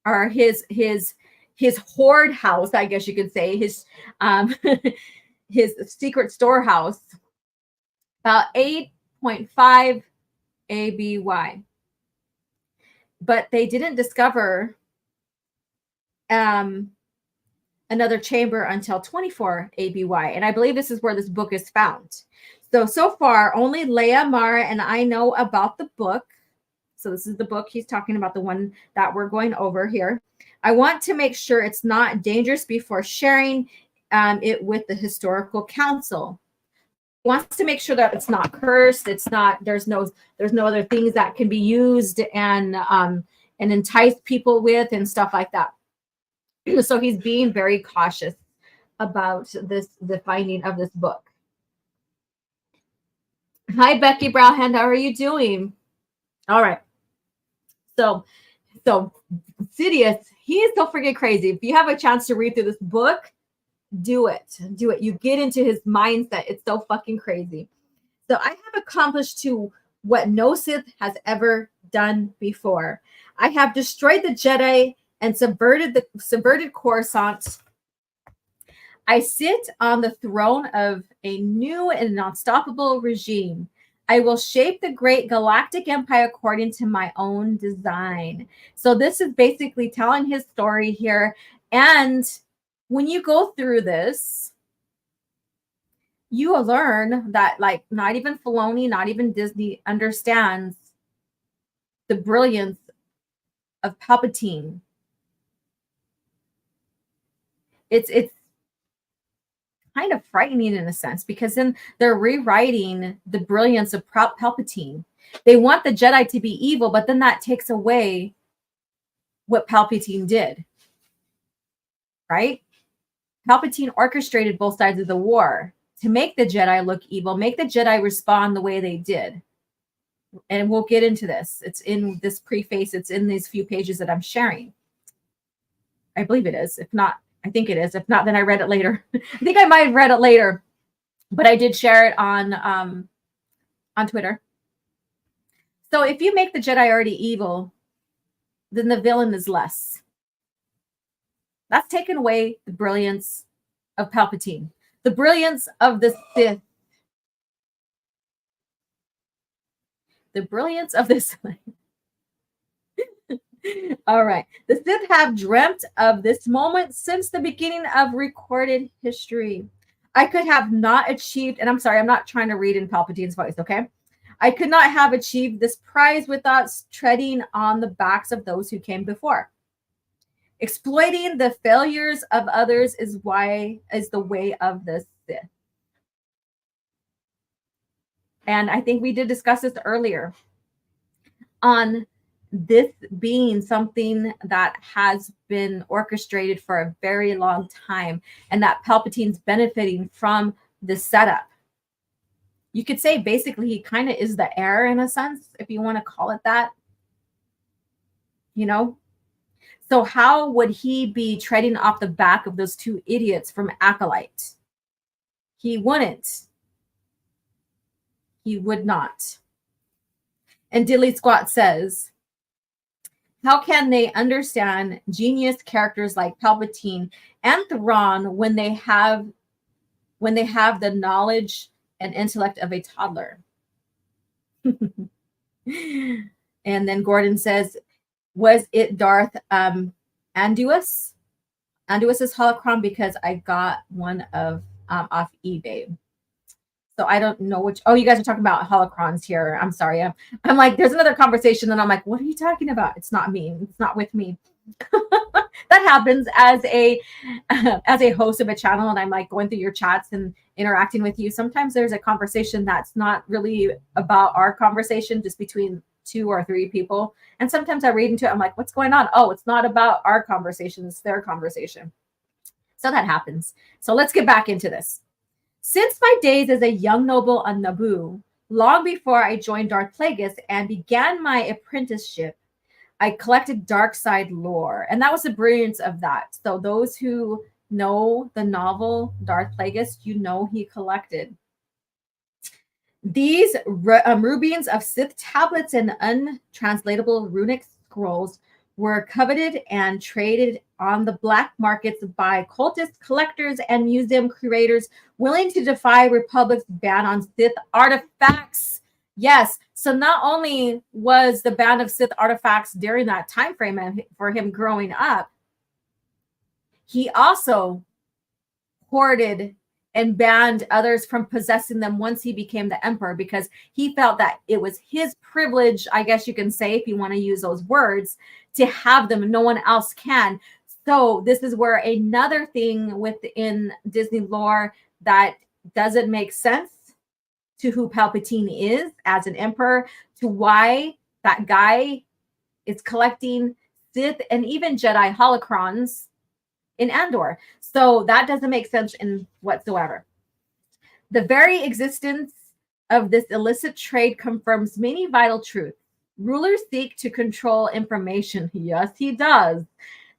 or his hoard house, I guess you could say, his his secret storehouse, about 8.5 ABY. But they didn't discover another chamber until 24 ABY. And I believe this is where this book is found. So far, only Leia, Mara, and I know about the book. So this is the book he's talking about, the one that we're going over here. I want to make sure it's not dangerous before sharing it with the historical council. He wants to make sure that it's not cursed. It's not, there's no other things that can be used and entice people with and stuff like that. So he's being very cautious about the finding of this book. Hi, Becky Browhand. How are you doing? All right. So Sidious, he is so freaking crazy. If you have a chance to read through this book, do it. Do it. You get into his mindset. It's so fucking crazy. So I have accomplished to what no Sith has ever done before. I have destroyed the Jedi and subverted Coruscant. I sit on the throne of a new and unstoppable regime. I will shape the great galactic empire according to my own design. So this is basically telling his story here. And when you go through this, you will learn that, like, not even Filoni, not even Disney understands the brilliance of Palpatine. It's kind of frightening in a sense, because then they're rewriting the brilliance of Palpatine. They want the Jedi to be evil, but then that takes away what Palpatine did, right? Palpatine orchestrated both sides of the war to make the Jedi look evil, make the Jedi respond the way they did. And we'll get into this. It's in this preface. It's in these few pages that I'm sharing. I believe it is. If not, I think it is. If not, then I read it later. I think I might have read it later, but I did share it on Twitter. So if you make the Jedi already evil, then the villain is less. That's taken away the brilliance of Palpatine. The brilliance of the Sith. The brilliance of this. All right. The Sith have dreamt of this moment since the beginning of recorded history. I could have not achieved, and I'm sorry, I'm not trying to read in Palpatine's voice, okay? I could not have achieved this prize without treading on the backs of those who came before. Exploiting the failures of others is the way of the Sith. And I think we did discuss this earlier on this being something that has been orchestrated for a very long time, and that Palpatine's benefiting from this setup. You could say basically he kind of is the heir in a sense, if you want to call it that. You know? So how would he be treading off the back of those two idiots from Acolyte? He wouldn't. He would not. And Dilly Squat says, how can they understand genius characters like Palpatine and Thrawn when they have the knowledge and intellect of a toddler? And then Gordon says, was it Darth Anduus? Anduus's holocron, because I got one of off eBay. So I don't know which. Oh, you guys are talking about holocrons here. I'm sorry. I'm like, there's another conversation, and I'm like, what are you talking about? It's not me. It's not with me. That happens as a host of a channel, and I'm like going through your chats and interacting with you. Sometimes there's a conversation that's not really about our conversation, just between 2 or 3 people. And sometimes I read into it. I'm like, what's going on? Oh, it's not about our conversation. It's their conversation. So that happens. So let's get back into this. Since my days as a young noble on Naboo, long before I joined Darth Plagueis and began my apprenticeship, I collected dark side lore. And that was the brilliance of that. So those who know the novel Darth Plagueis, you know he collected these rubies of Sith tablets and untranslatable runic scrolls were coveted and traded on the black markets by cultist collectors and museum curators willing to defy Republic's ban on Sith artifacts. Yes, so not only was the ban of Sith artifacts during that time frame for him growing up, he also hoarded and banned others from possessing them once he became the emperor, because he felt that it was his privilege, I guess you can say, if you want to use those words, to have them. No one else can. So this is where another thing within Disney lore that doesn't make sense to who Palpatine is as an emperor, to why that guy is collecting Sith and even Jedi holocrons in Andor. So that doesn't make sense in whatsoever. The very existence of this illicit trade confirms many vital truths. Rulers seek to control information. Yes, he does.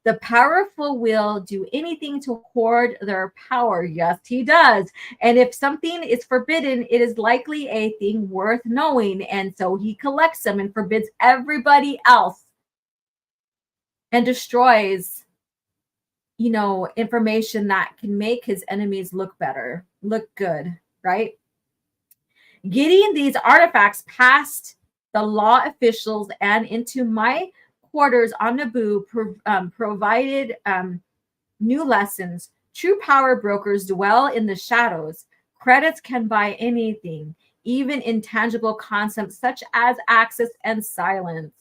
The powerful will do anything to hoard their power. Yes, he does. And if something is forbidden, it is likely a thing worth knowing. And so he collects them and forbids everybody else and destroys, you know, information that can make his enemies look better, look good, right? Getting these artifacts past the law officials and into my quarters on Naboo provided new lessons. True power brokers dwell in the shadows. Credits can buy anything, even intangible concepts such as access and silence.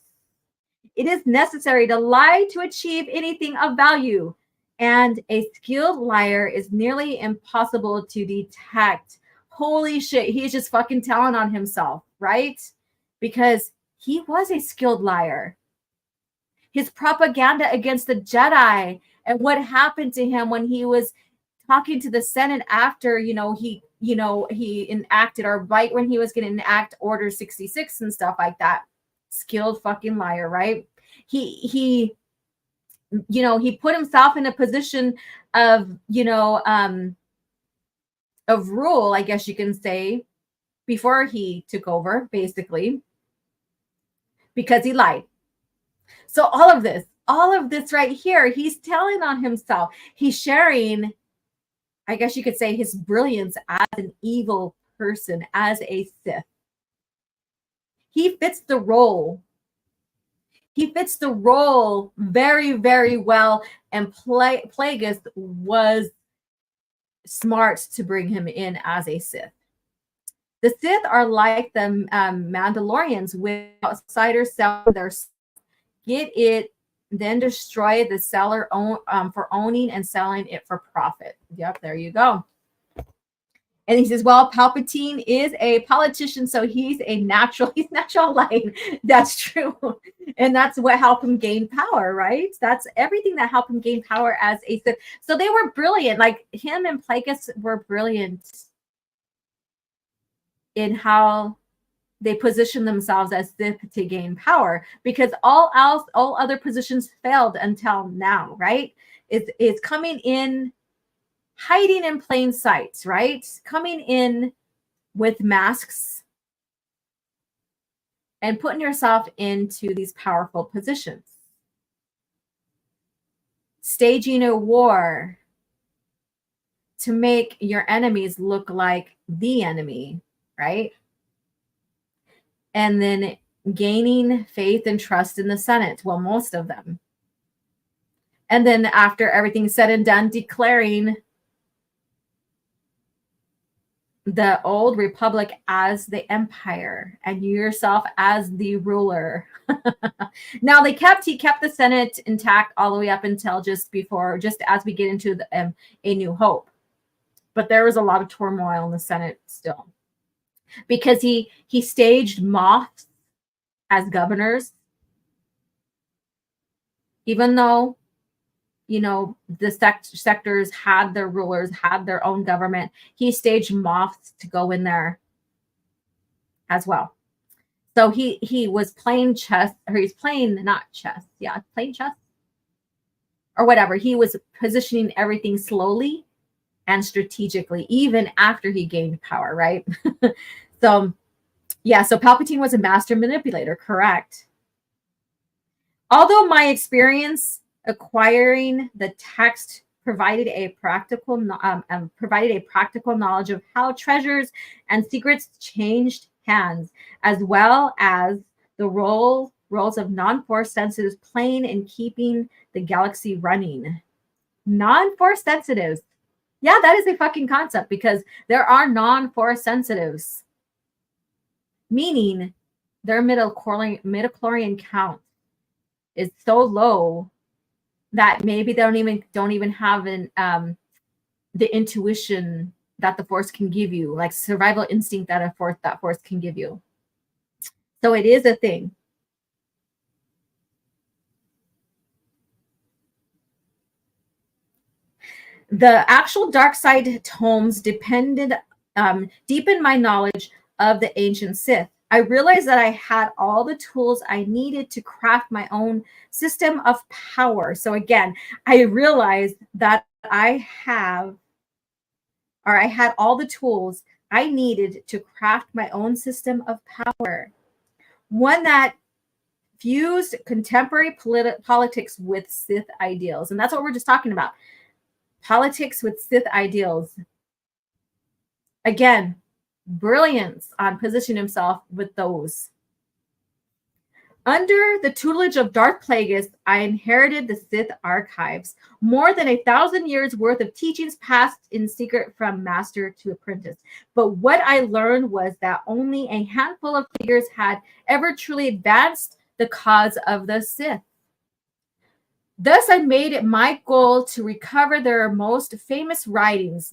It is necessary to lie to achieve anything of value, and a skilled liar is nearly impossible to detect. Holy shit, he's just fucking telling on himself, right? Because he was a skilled liar. His propaganda against the Jedi and what happened to him when he was talking to the Senate after, he enacted, or right when he was going to enact Order 66 and stuff like that. Skilled fucking liar, right? He put himself in a position of, of rule, I guess you can say, before he took over, basically, because he lied. So all of this right here, he's telling on himself. He's sharing I guess you could say, his brilliance as an evil person, as a Sith. He fits the role. He fits the role very, very well. And Plagueis was smart to bring him in as a Sith. The Sith are like the Mandalorians, with outsiders selling their get it, then destroy the seller for owning and selling it for profit. Yep, there you go. And he says, well, Palpatine is a politician, so he's natural light. That's true. And that's what helped him gain power, right? That's everything that helped him gain power as a Sith. So they were brilliant. Like, him and Plagueis were brilliant in how they position themselves as Sith to gain power, because all other positions failed until now, right? It's coming in, hiding in plain sight, right? Coming in with masks and putting yourself into these powerful positions. Staging a war to make your enemies look like the enemy, right? And then gaining faith and trust in the Senate. Well, most of them. And then after everything's said and done, declaring the old republic as the empire and you yourself as the ruler. Now he kept the Senate intact all the way up until just as we get into A New Hope. But there was a lot of turmoil in the Senate still, because he staged moths as governors, even though, you know, the sectors had their rulers, had their own government. He staged moths to go in there as well. So he was playing chess, or he's playing not chess, playing chess or whatever. He was positioning everything slowly and strategically, even after he gained power, right? So Palpatine was a master manipulator, correct? Although my experience acquiring the text provided a practical knowledge of how treasures and secrets changed hands, as well as the roles of non-force sensitives playing in keeping the galaxy running. Non-force sensitives. Yeah, that is a fucking concept, because there are non-force sensitives, meaning their midichlorian count is so low that maybe they don't even have the intuition that the Force can give you, like survival instinct that Force can give you. So it is a thing. The actual dark side tomes deepened my knowledge of the ancient Sith. I realized that I had all the tools I needed to craft my own system of power. So again, I realized that I had all the tools I needed to craft my own system of power. One that fused contemporary politics with Sith ideals. And that's what we're just talking about. Politics with Sith ideals. Again, brilliance on positioning himself with those. Under the tutelage of Darth Plagueis, I inherited the Sith archives, more than 1,000 years worth of teachings passed in secret from master to apprentice. But what I learned was that only a handful of figures had ever truly advanced the cause of the Sith. Thus, I made it my goal to recover their most famous writings,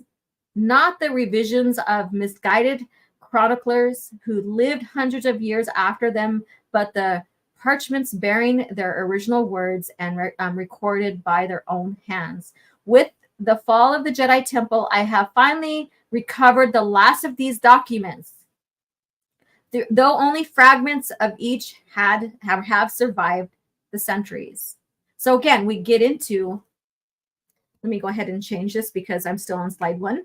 not the revisions of misguided chroniclers who lived hundreds of years after them, but the parchments bearing their original words and recorded by their own hands. With the fall of the Jedi Temple, I have finally recovered the last of these documents, though only fragments of each have survived the centuries. So again, we get into, let me go ahead and change this because I'm still on slide 1.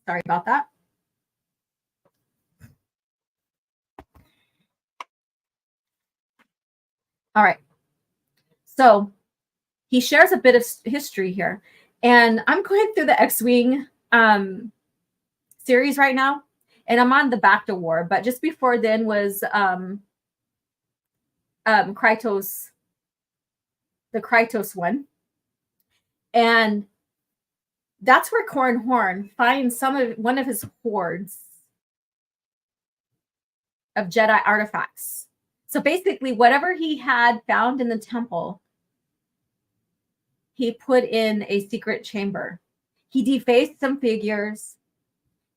Sorry about that. All right. So he shares a bit of history here. And I'm going through the X-Wing series right now, and I'm on the Back to War, but just before then was Krytos, the Krytos one. And that's where Corran Horn finds one of his hoards of Jedi artifacts. So basically, whatever he had found in the temple, he put in a secret chamber. He defaced some figures.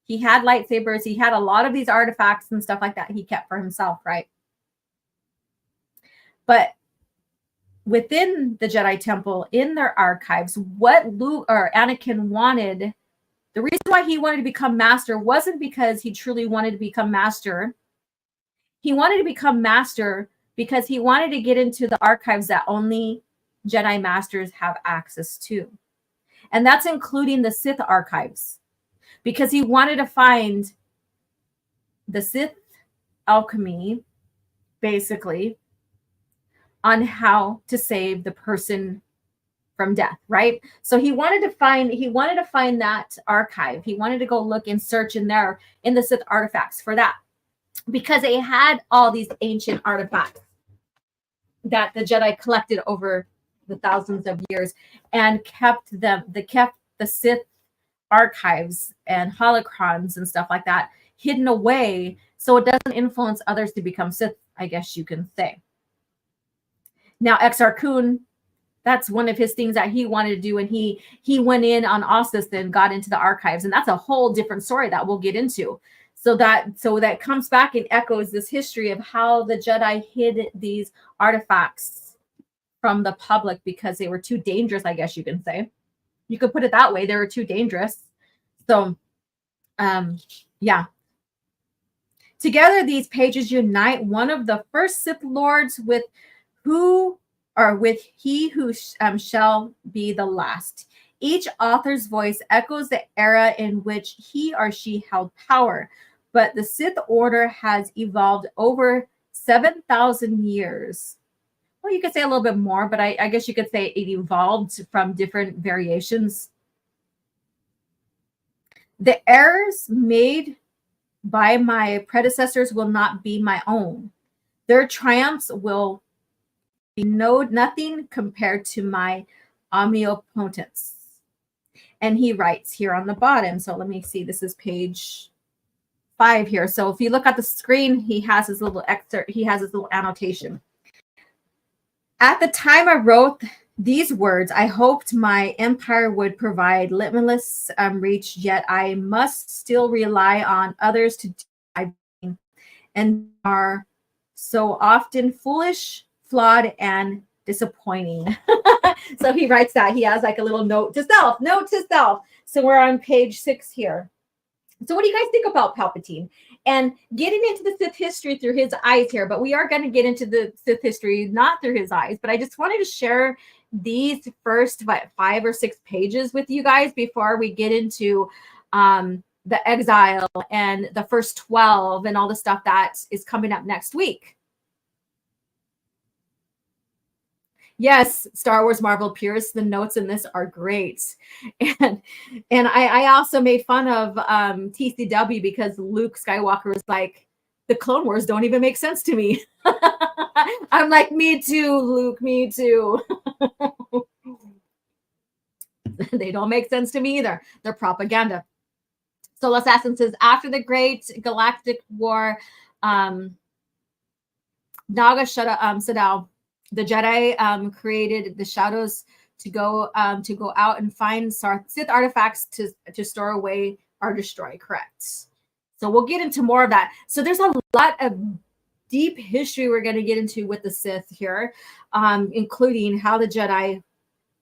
He had lightsabers. He had a lot of these artifacts and stuff like that he kept for himself, right? But within the Jedi Temple, in their archives, what Luke or Anakin wanted, the reason why he wanted to become master wasn't because he truly wanted to become master. He wanted to become master because he wanted to get into the archives that only Jedi masters have access to. And that's including the Sith archives, because he wanted to find the Sith alchemy, basically, on how to save the person from death, right? So he wanted to find that archive. He wanted to go look and search in there in the Sith artifacts for that, because they had all these ancient artifacts that the Jedi collected over the thousands of years and kept the Sith archives and holocrons and stuff like that hidden away so it doesn't influence others to become Sith, I guess you can say. Now, Exar Kun, that's one of his things that he wanted to do, and he went in on Ossus and got into the archives, and that's a whole different story that we'll get into. So that comes back and echoes this history of how the Jedi hid these artifacts from the public because they were too dangerous, I guess you can say. You could put it that way. They were too dangerous. So, yeah. Together, these pages unite one of the first Sith Lords with he who shall be the last. Each author's voice echoes the era in which he or she held power, but the Sith Order has evolved over 7,000 years. Well, you could say a little bit more, but I guess you could say it evolved from different variations. The errors made by my predecessors will not be my own. Their triumphs will be nothing compared to my omnipotence. And he writes here on the bottom. So let me see. This is page 5 here. So if you look at the screen, he has his little excerpt. He has his little annotation. At the time I wrote these words, I hoped my empire would provide limitless reach, yet I must still rely on others to do my bidding, and are so often foolish, flawed, and disappointing. So he writes that. He has like a little note to self. So we're on page 6 here. So what do you guys think about Palpatine? And getting into the Sith history through his eyes here, but we are going to get into the Sith history not through his eyes, but I just wanted to share these first 5 or 6 pages with you guys before we get into the exile and the first 12 and all the stuff that is coming up next week. Yes, Star Wars Marvel purists, the notes in this are great. And I also made fun of TCW because Luke Skywalker was like, the Clone Wars don't even make sense to me. I'm like, me too, Luke, me too. They don't make sense to me either. They're propaganda. So Assassin says, after the Great Galactic War, Naga Sadao, the Jedi created the shadows to go out and find Sith artifacts to store away or destroy. Correct. So we'll get into more of that. So there's a lot of deep history we're going to get into with the Sith here, including how the Jedi,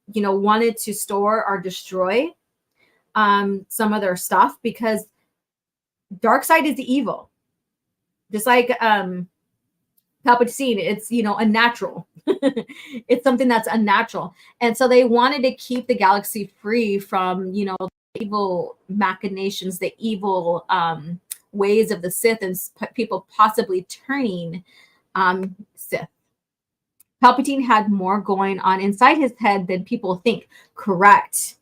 wanted to store or destroy some of their stuff, because dark side is the evil, just like Palpatine. It's unnatural. It's something that's unnatural, and so they wanted to keep the galaxy free from the evil machinations, the evil ways of the Sith, and people possibly turning Sith. Palpatine had more going on inside his head than people think. Correct.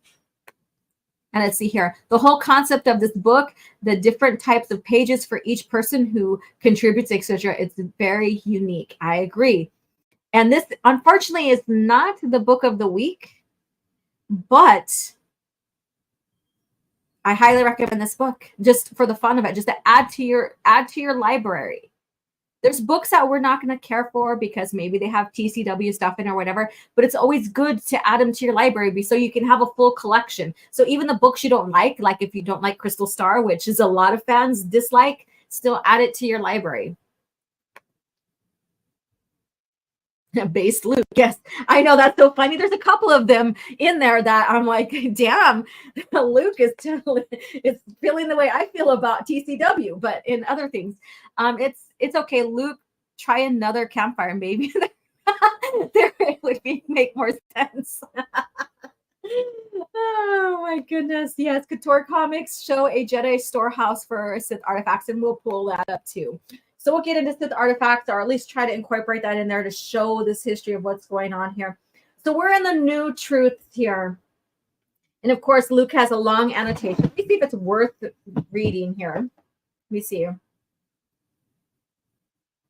And let's see here. The whole concept of this book, the different types of pages for each person who contributes, etc., it's very unique. I agree. And this, unfortunately, is not the book of the week, but I highly recommend this book just for the fun of it, just to add to your library. There's books that we're not going to care for because maybe they have TCW stuff in or whatever, but it's always good to add them to your library so you can have a full collection. So even the books you don't like if you don't like Crystal Star, which is a lot of fans dislike, still add it to your library. Based Luke, yes, I know, that's so funny. There's a couple of them in there that I'm like, damn, Luke is feeling the way I feel about TCW, but in other things, it's okay. Luke, try another campfire, maybe there it would make more sense. Oh my goodness, yes. Couture Comics show a Jedi storehouse for Sith artifacts, and we'll pull that up too. So we'll get into Sith artifacts, or at least try to incorporate that in there to show this history of what's going on here. So we're in the new truth here. And of course, Luke has a long annotation. Let me see if it's worth reading here. Let me see.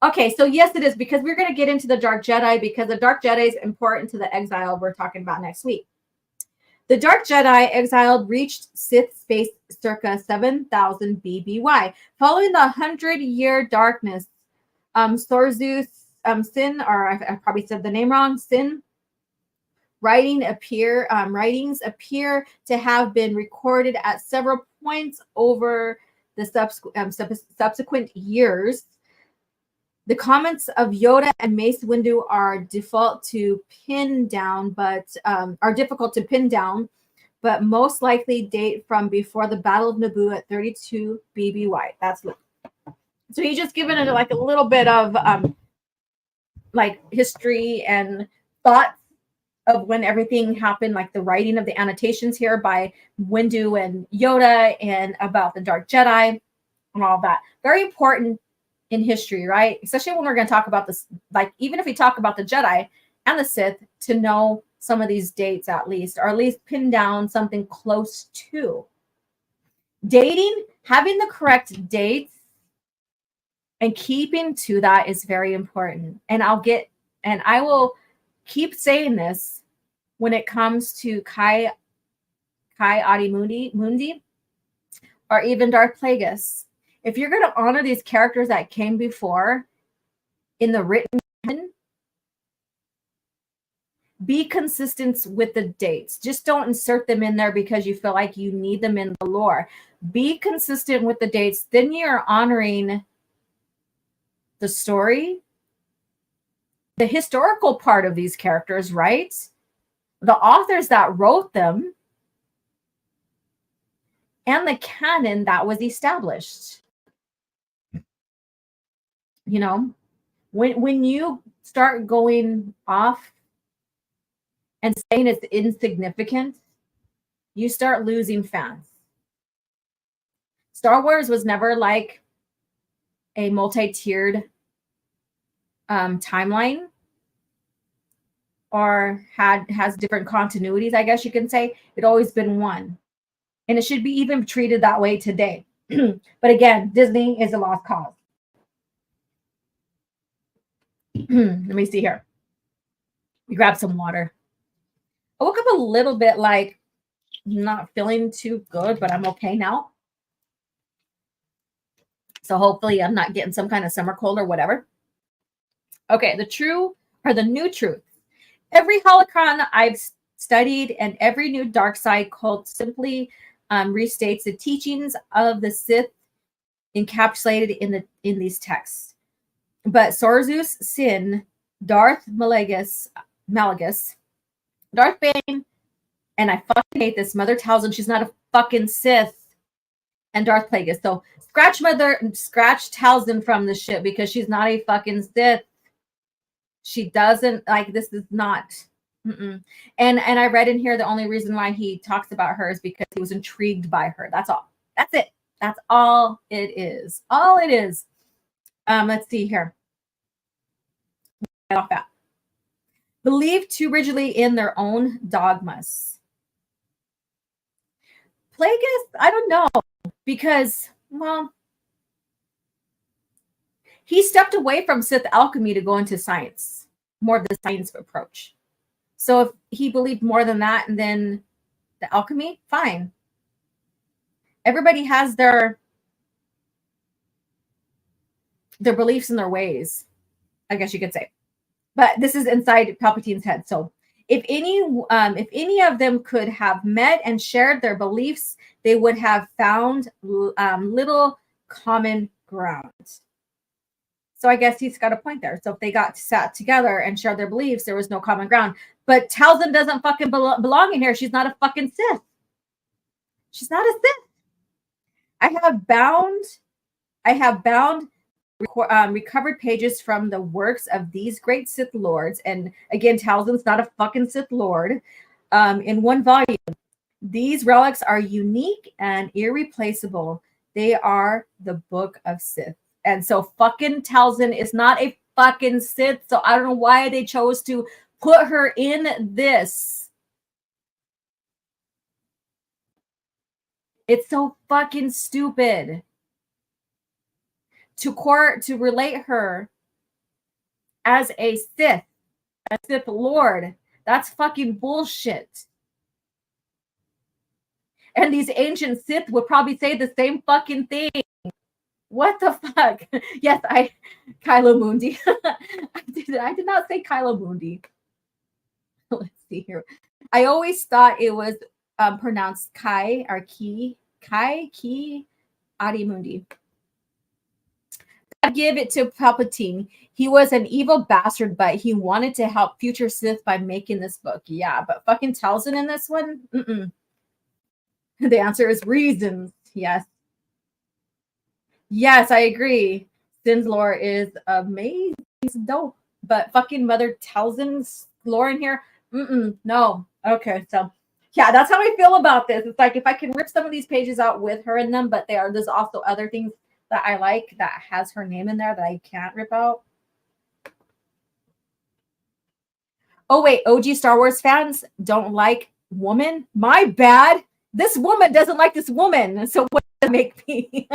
Okay, so yes, it is, because we're going to get into the Dark Jedi, because the Dark Jedi is important to the exile we're talking about next week. The Dark Jedi exiled reached Sith space circa 7000 BBY. Following the 100-year darkness, Sorzus Sin, or I probably said the name wrong, Sin, writings appear to have been recorded at several points over the subsequent years. The comments of Yoda and Mace Windu are difficult to pin down, but most likely date from before the Battle of Naboo at 32 BBY. That's what. So he's just given it like a little bit of like history and thoughts of when everything happened, like the writing of the annotations here by Windu and Yoda, and about the Dark Jedi and all that. Very important in history, right? Especially when we're going to talk about this, like even if we talk about the Jedi and the Sith, to know some of these dates at least, or at least pin down something close to. Dating, having the correct dates and keeping to that is very important. And I will keep saying this when it comes to Kai Adi Mundi, or even Darth Plagueis. If you're going to honor these characters that came before in the written canon, be consistent with the dates. Just don't insert them in there because you feel like you need them in the lore. Be consistent with the dates. Then you're honoring the story, the historical part of these characters, right? The authors that wrote them, and the canon that was established. You know, when you start going off and saying it's insignificant, you start losing fans. Star Wars was never like a multi-tiered timeline, or has different continuities, I guess you can say. It's always been one. And it should be even treated that way today. But again, Disney is a lost cause. Let me see here. We grab some water. I woke up a little bit like not feeling too good, but I'm okay now. So hopefully I'm not getting some kind of summer cold or whatever. Okay, the new truth. Every holocron I've studied and every new dark side cult simply restates the teachings of the Sith encapsulated in these texts. But Sorzus Sin, Darth Malagus, Darth Bane, and I fucking hate this, Mother Talzin, she's not a fucking Sith, and Darth Plagueis. So scratch Talzin from the ship, because she's not a fucking Sith. She doesn't, like, this is not. And I read in here the only reason why he talks about her is because he was intrigued by her. That's all. That's it. That's all it is. All it is. Let's see here. Get off that. Believed too rigidly in their own dogmas. Plagueis, I don't know, because, well, he stepped away from Sith alchemy to go into science, more of the science approach. So if he believed more than that and then the alchemy, fine. Everybody has their beliefs and their ways, I guess you could say. But this is inside Palpatine's head. So if any of them could have met and shared their beliefs, they would have found little common ground. So I guess he's got a point there. So if they sat together and shared their beliefs, there was no common ground. But Talzin doesn't fucking belong in here. She's not a fucking Sith. She's not a Sith. I have bound recovered pages from the works of these great Sith lords. And again, Talzin's not a fucking Sith lord. In one volume. These relics are unique and irreplaceable. They are the Book of Sith. And so fucking Talzin is not a fucking Sith. So I don't know why they chose to put her in this. It's so fucking stupid. To relate her as a Sith Lord. That's fucking bullshit. And these ancient Sith would probably say the same fucking thing. What the fuck? Yes, Kylo Mundi. I did not say Kylo Mundi. Let's see here. I always thought it was pronounced Kai or Ki Adi Mundi. I give it to Palpatine. He was an evil bastard, but he wanted to help future Sith by making this book. Yeah, but fucking Talzin in this one? The answer is reasons. Yes. Yes, I agree. Sin's lore is amazing. It's dope. But fucking Mother Talzin's lore in here? No. Okay, so yeah, that's how I feel about this. It's like if I can rip some of these pages out with her in them, but there's also other things that I like that has her name in there that I can't rip out. Oh, wait, OG Star Wars fans don't like woman? My bad. This woman doesn't like this woman. So what does it make me?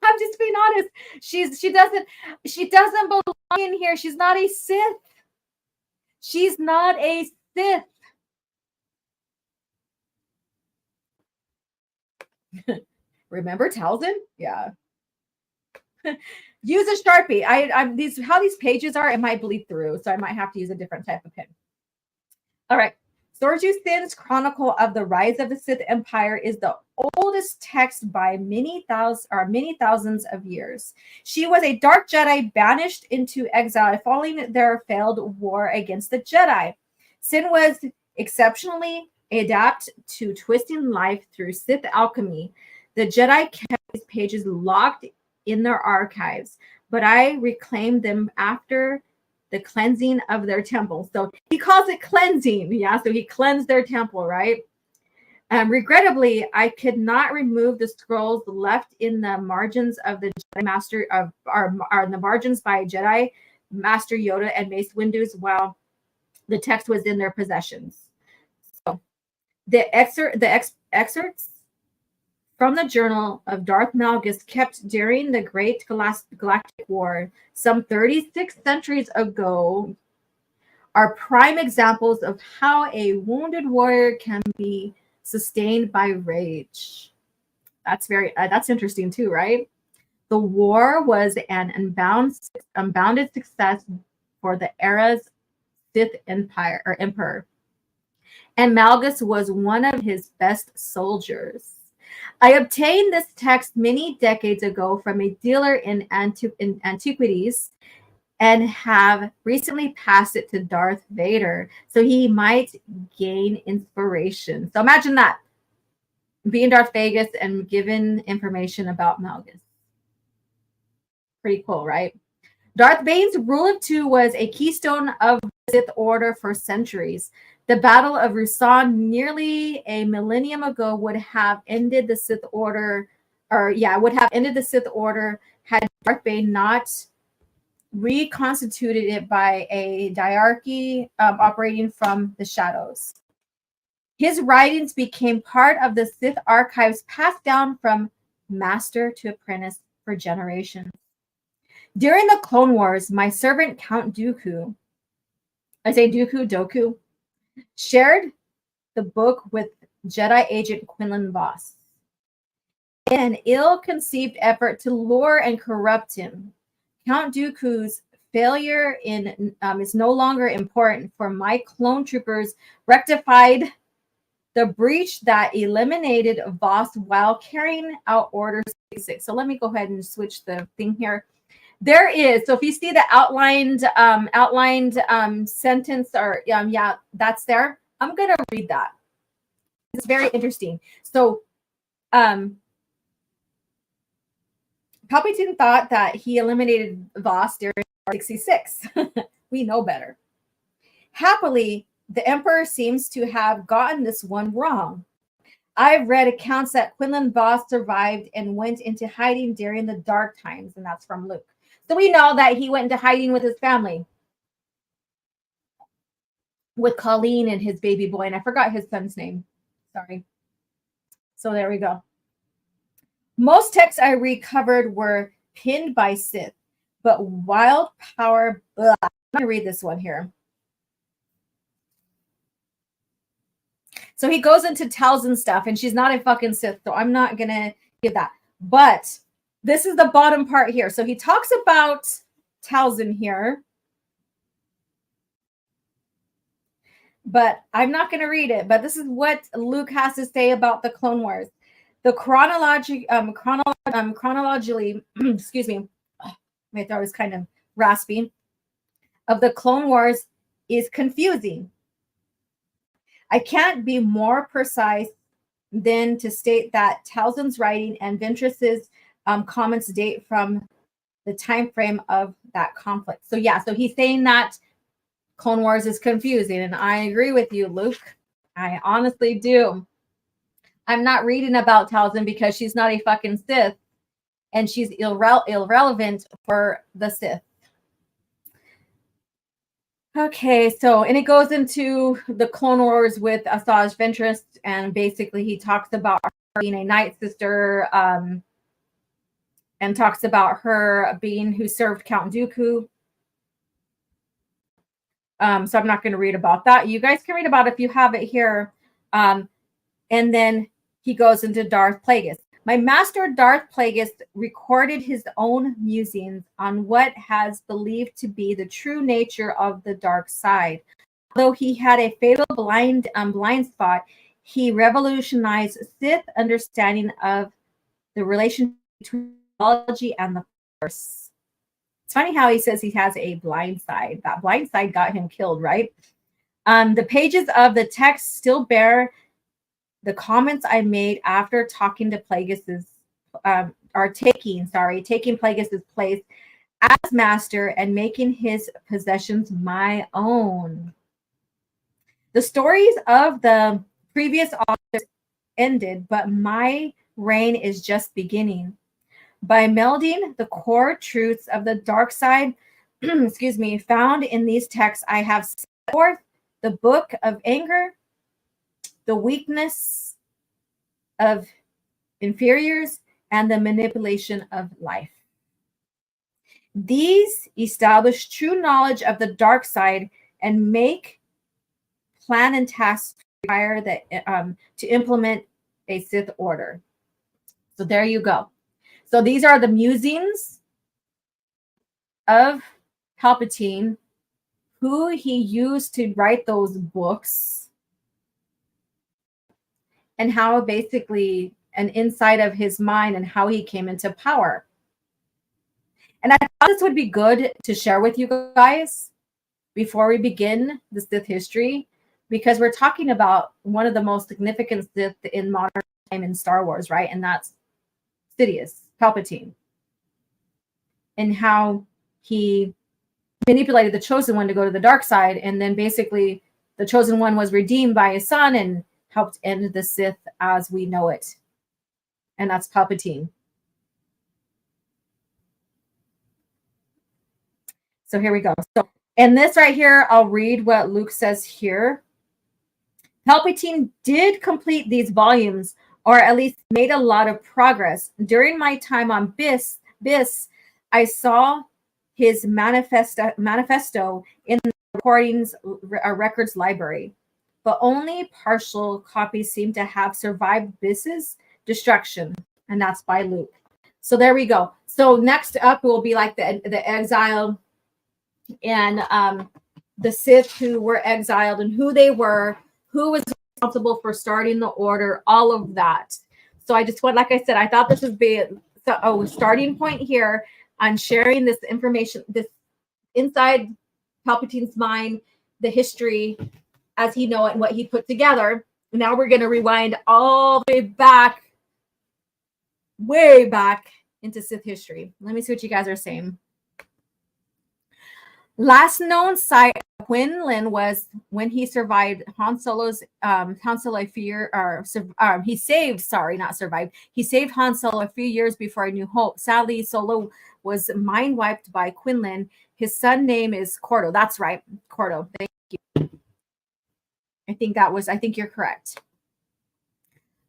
I'm just being honest. She doesn't belong in here. She's not a Sith. She's not a Sith. Remember Talzin? Yeah. Use a Sharpie. How these pages are, it might bleed through, so I might have to use a different type of pen. All right. Sorju Thin's Chronicle of the Rise of the Sith Empire is the oldest text by many thousands of years. She was a dark Jedi banished into exile following their failed war against the Jedi. Sin was exceptionally adept to twisting life through Sith alchemy. The Jedi kept these pages locked in their archives, but I reclaimed them after the cleansing of their temple. So he calls it cleansing. Yeah, so he cleansed their temple, right? Regrettably, I could not remove the scrolls left in the margins of the Jedi Master the margins by Jedi Master Yoda and Mace Windu's while the text was in their possessions. So the excerpts from the journal of Darth Malgus kept during the Great Galactic War some 36 centuries ago are prime examples of how a wounded warrior can be sustained by rage. That's interesting too, right? The war was an unbounded success for the era's Sith emperor. And Malgus was one of his best soldiers. I obtained this text many decades ago from a dealer in antiquities and have recently passed it to Darth Vader so he might gain inspiration. So imagine that, being Darth Vegas and given information about Malgus. Pretty cool, right? Darth Bane's Rule of Two was a keystone of the Sith Order for centuries. The Battle of Ruusan nearly a millennium ago would have ended the Sith Order, had Darth Bane not reconstituted it by a diarchy operating from the shadows. His writings became part of the Sith archives passed down from master to apprentice for generations. During the Clone Wars, my servant Count Dooku, I say Doku, shared the book with Jedi agent Quinlan Vos. In an ill-conceived effort to lure and corrupt him, Count Dooku's failure is no longer important, for my clone troopers rectified the breach that eliminated Vos while carrying out Order 66. So let me go ahead and switch the thing here. There is, so if you see the outlined sentence, or yeah, that's there. I'm gonna read that. It's very interesting. So Palpatine thought that he eliminated Vos during 66. We know better. Happily, the Emperor seems to have gotten this one wrong. I've read accounts that Quinlan Vos survived and went into hiding during the dark times, and that's from Luke. So we know that he went into hiding with his family, with Colleen and his baby boy, and I forgot his son's name. Sorry. So there we go. Most texts I recovered were pinned by Sith, but wild power. I'm going to read this one here. So he goes into Talzin stuff, and she's not a fucking Sith, so I'm not going to give that. But this is the bottom part here. So he talks about Talzin here, but I'm not going to read it. But this is what Luke has to say about the Clone Wars. The chronologically, excuse me, my throat is kind of raspy, of the Clone Wars is confusing. I can't be more precise than to state that Talzin's writing and Ventress's comments date from the time frame of that conflict. So yeah, so he's saying that Clone Wars is confusing, and I agree with you, Luke. I honestly do. I'm not reading about Talzin because she's not a fucking Sith, and she's irrelevant for the Sith. Okay, so, and it goes into the Clone Wars with Asajj Ventress, and basically he talks about her being a Night Sister, and talks about her being who served Count Dooku. So I'm not going to read about that. You guys can read about it if you have it here. And then he goes into Darth Plagueis. My master Darth Plagueis recorded his own musings on what has believed to be the true nature of the dark side. Although he had a fatal blind spot, he revolutionized Sith understanding of the relationship between technology and the Force. It's funny how he says he has a blind side. That blind side got him killed, right? The pages of the text still bear the comments I made after talking to Plagueis's, taking Plagueis's place as master and making his possessions my own. The stories of the previous authors ended, but my reign is just beginning. By melding the core truths of the dark side, found in these texts, I have set forth the book of anger, the weakness of inferiors, and the manipulation of life. These establish true knowledge of the dark side and make plan and tasks require that to implement a Sith order. So there you go. So these are the musings of Palpatine, who he used to write those books, and how basically an inside of his mind and how he came into power. And I thought this would be good to share with you guys before we begin the Sith history, because we're talking about one of the most significant Sith in modern time in Star Wars, right? And that's Sidious, Palpatine, and how he manipulated the Chosen One to go to the dark side, and then basically the Chosen One was redeemed by his son and helped end the Sith as we know it. And that's Palpatine. So here we go. So, and this right here, I'll read what Luke says here. Palpatine did complete these volumes, or at least made a lot of progress. During my time on BIS, I saw his manifesto in the recordings records library, but only partial copies seem to have survived BIS's destruction, and that's by Luke. So there we go. So next up will be like the exile and the Sith who were exiled and who they were, who was responsible for starting the order, all of that. So I just want, like I said, I thought this would be a starting point here on sharing this information, this inside Palpatine's mind, the history as he know it and what he put together. Now we're going to rewind all the way back into Sith history. Let me see what you guys are saying. Last known sight of Quinlan was when he survived Han Solo's he saved Han Solo a few years before A New Hope. Sadly, Solo was mind wiped by Quinlan. His son name is Cordo. That's right, Cordo. Thank you. I think you're correct.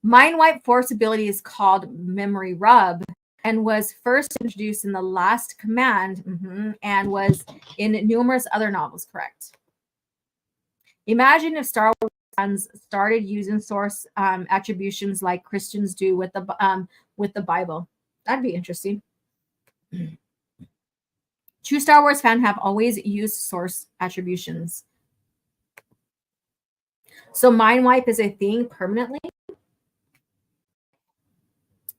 Mind wipe force ability is called memory rub, and was first introduced in The Last Command, and was in numerous other novels, correct. Imagine if Star Wars fans started using source attributions like Christians do with the Bible. That'd be interesting. True Star Wars fans have always used source attributions. So mind wipe is a thing permanently?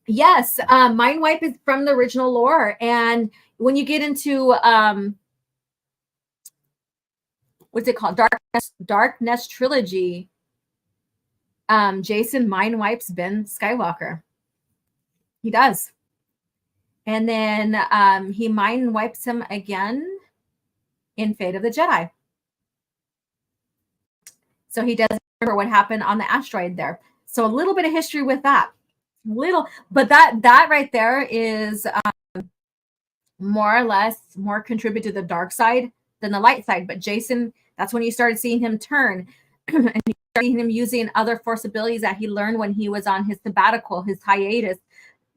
Yes, mind wipe is from the original lore, and when you get into what's it called, Darkness trilogy, Jason mind wipes Ben Skywalker. He does, and then he mind wipes him again in Fate of the Jedi. So he doesn't remember what happened on the asteroid there. So a little bit of history with that. But that right there is more or less more contribute to the dark side than the light side. But Jason, that's when you started seeing him turn, and you started seeing him using other force abilities that he learned when he was on his sabbatical, his hiatus,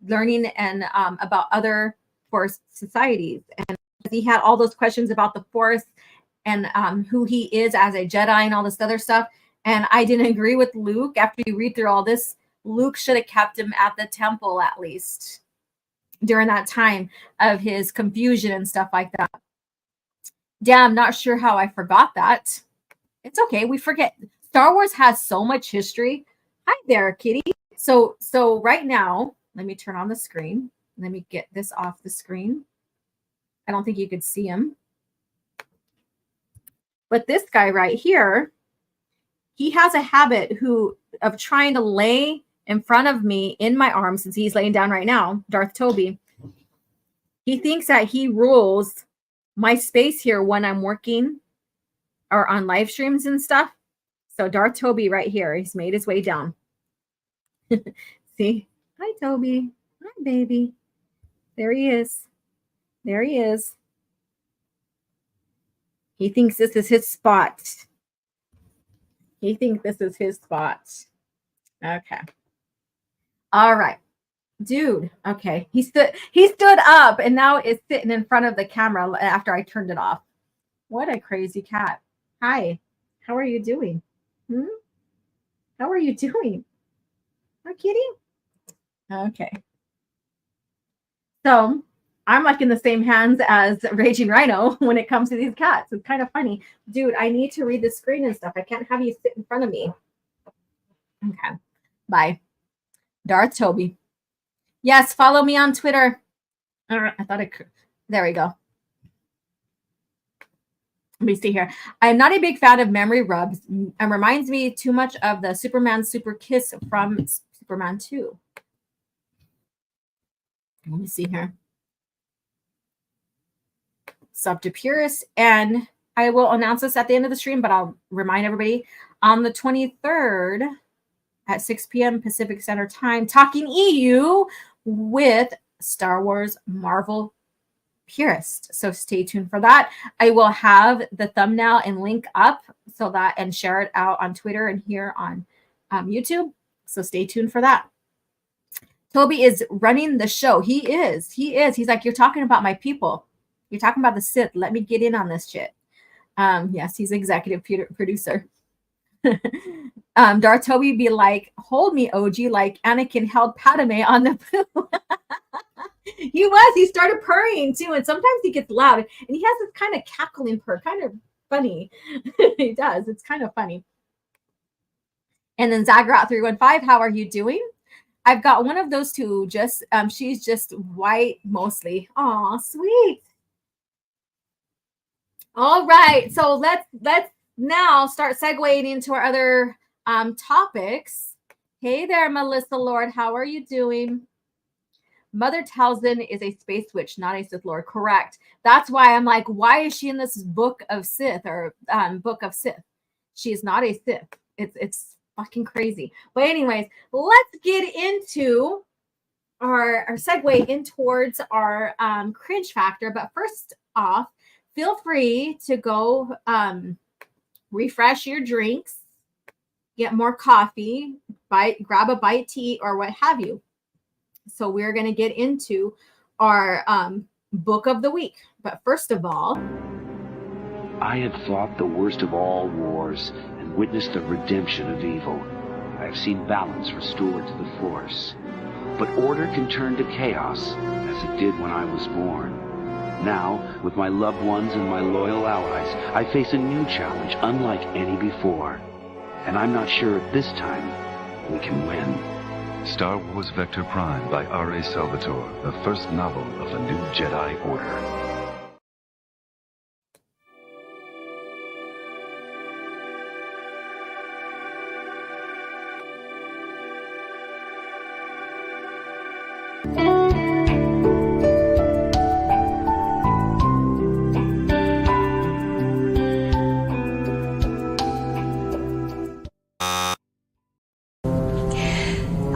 learning and about other force societies. And he had all those questions about the force and who he is as a Jedi and all this other stuff. And I didn't agree with Luke. After you read through all this, Luke should have kept him at the temple at least during that time of his confusion and stuff like that. Damn, not sure how I forgot that. It's okay. We forget. Star Wars has so much history. Hi there, kitty. So right now, let me turn on the screen. Let me get this off the screen. I don't think you could see him. But this guy right here, he has a habit of trying to lay in front of me in my arms, since he's laying down right now, Darth Toby. He thinks that he rules my space here when I'm working or on live streams and stuff. So Darth Toby right here, he's made his way down. See? Hi, Toby. Hi, baby. There he is. There he is. He thinks this is his spot. He thinks this is his spot. Okay. All right. Dude. Okay. He stood up and now is sitting in front of the camera after I turned it off. What a crazy cat. Hi. How are you doing? How are you doing? Hi, kitty. Okay. So I'm like in the same hands as Raging Rhino when it comes to these cats. It's kind of funny. Dude, I need to read the screen and stuff. I can't have you sit in front of me. Okay. Bye. Darth Toby. Yes, follow me on Twitter. I thought I could. There we go. Let me see here. I'm not a big fan of memory rubs. It reminds me too much of the Superman Super Kiss from Superman 2. Let me see here. Sub to Purist, and I will announce this at the end of the stream, but I'll remind everybody on the 23rd at 6 p.m. Pacific Standard Time, talking EU with Star Wars Marvel purist. So stay tuned for that. I will have the thumbnail and link up so that, and share it out on Twitter and here on YouTube. So stay tuned for that. Toby is running the show. He is. He's like, you're talking about my people. You're talking about the Sith. Let me get in on this shit. Yes, he's executive producer. Darth Toby be like, hold me, OG, like Anakin held Padme on the poo. He started purring too, and sometimes he gets loud, and he has this kind of cackling purr, kind of funny. He does. It's kind of funny. And then Zagrat315, how are you doing? I've got one of those two. Just she's just white mostly. Aw, sweet. All right, so let's now start segueing into our other topics. Hey there, Melissa Lord, how are you doing? Mother Talzin is a space witch, not a Sith Lord. Correct. That's why I'm like, why is she in this book of Sith or book of Sith? She is not a Sith. It's fucking crazy. But anyways, let's get into our segue in towards our cringe factor. But first off, feel free to go refresh your drinks, get more coffee, grab a bite to eat, or what have you. So we're going to get into our book of the week. But first of all, I had fought the worst of all wars and witnessed the redemption of evil. I have seen balance restored to the Force. But order can turn to chaos, as it did when I was born. Now, with my loved ones and my loyal allies, I face a new challenge unlike any before. And I'm not sure at this time we can win. Star Wars Vector Prime by R.A. Salvatore, the first novel of the new Jedi Order.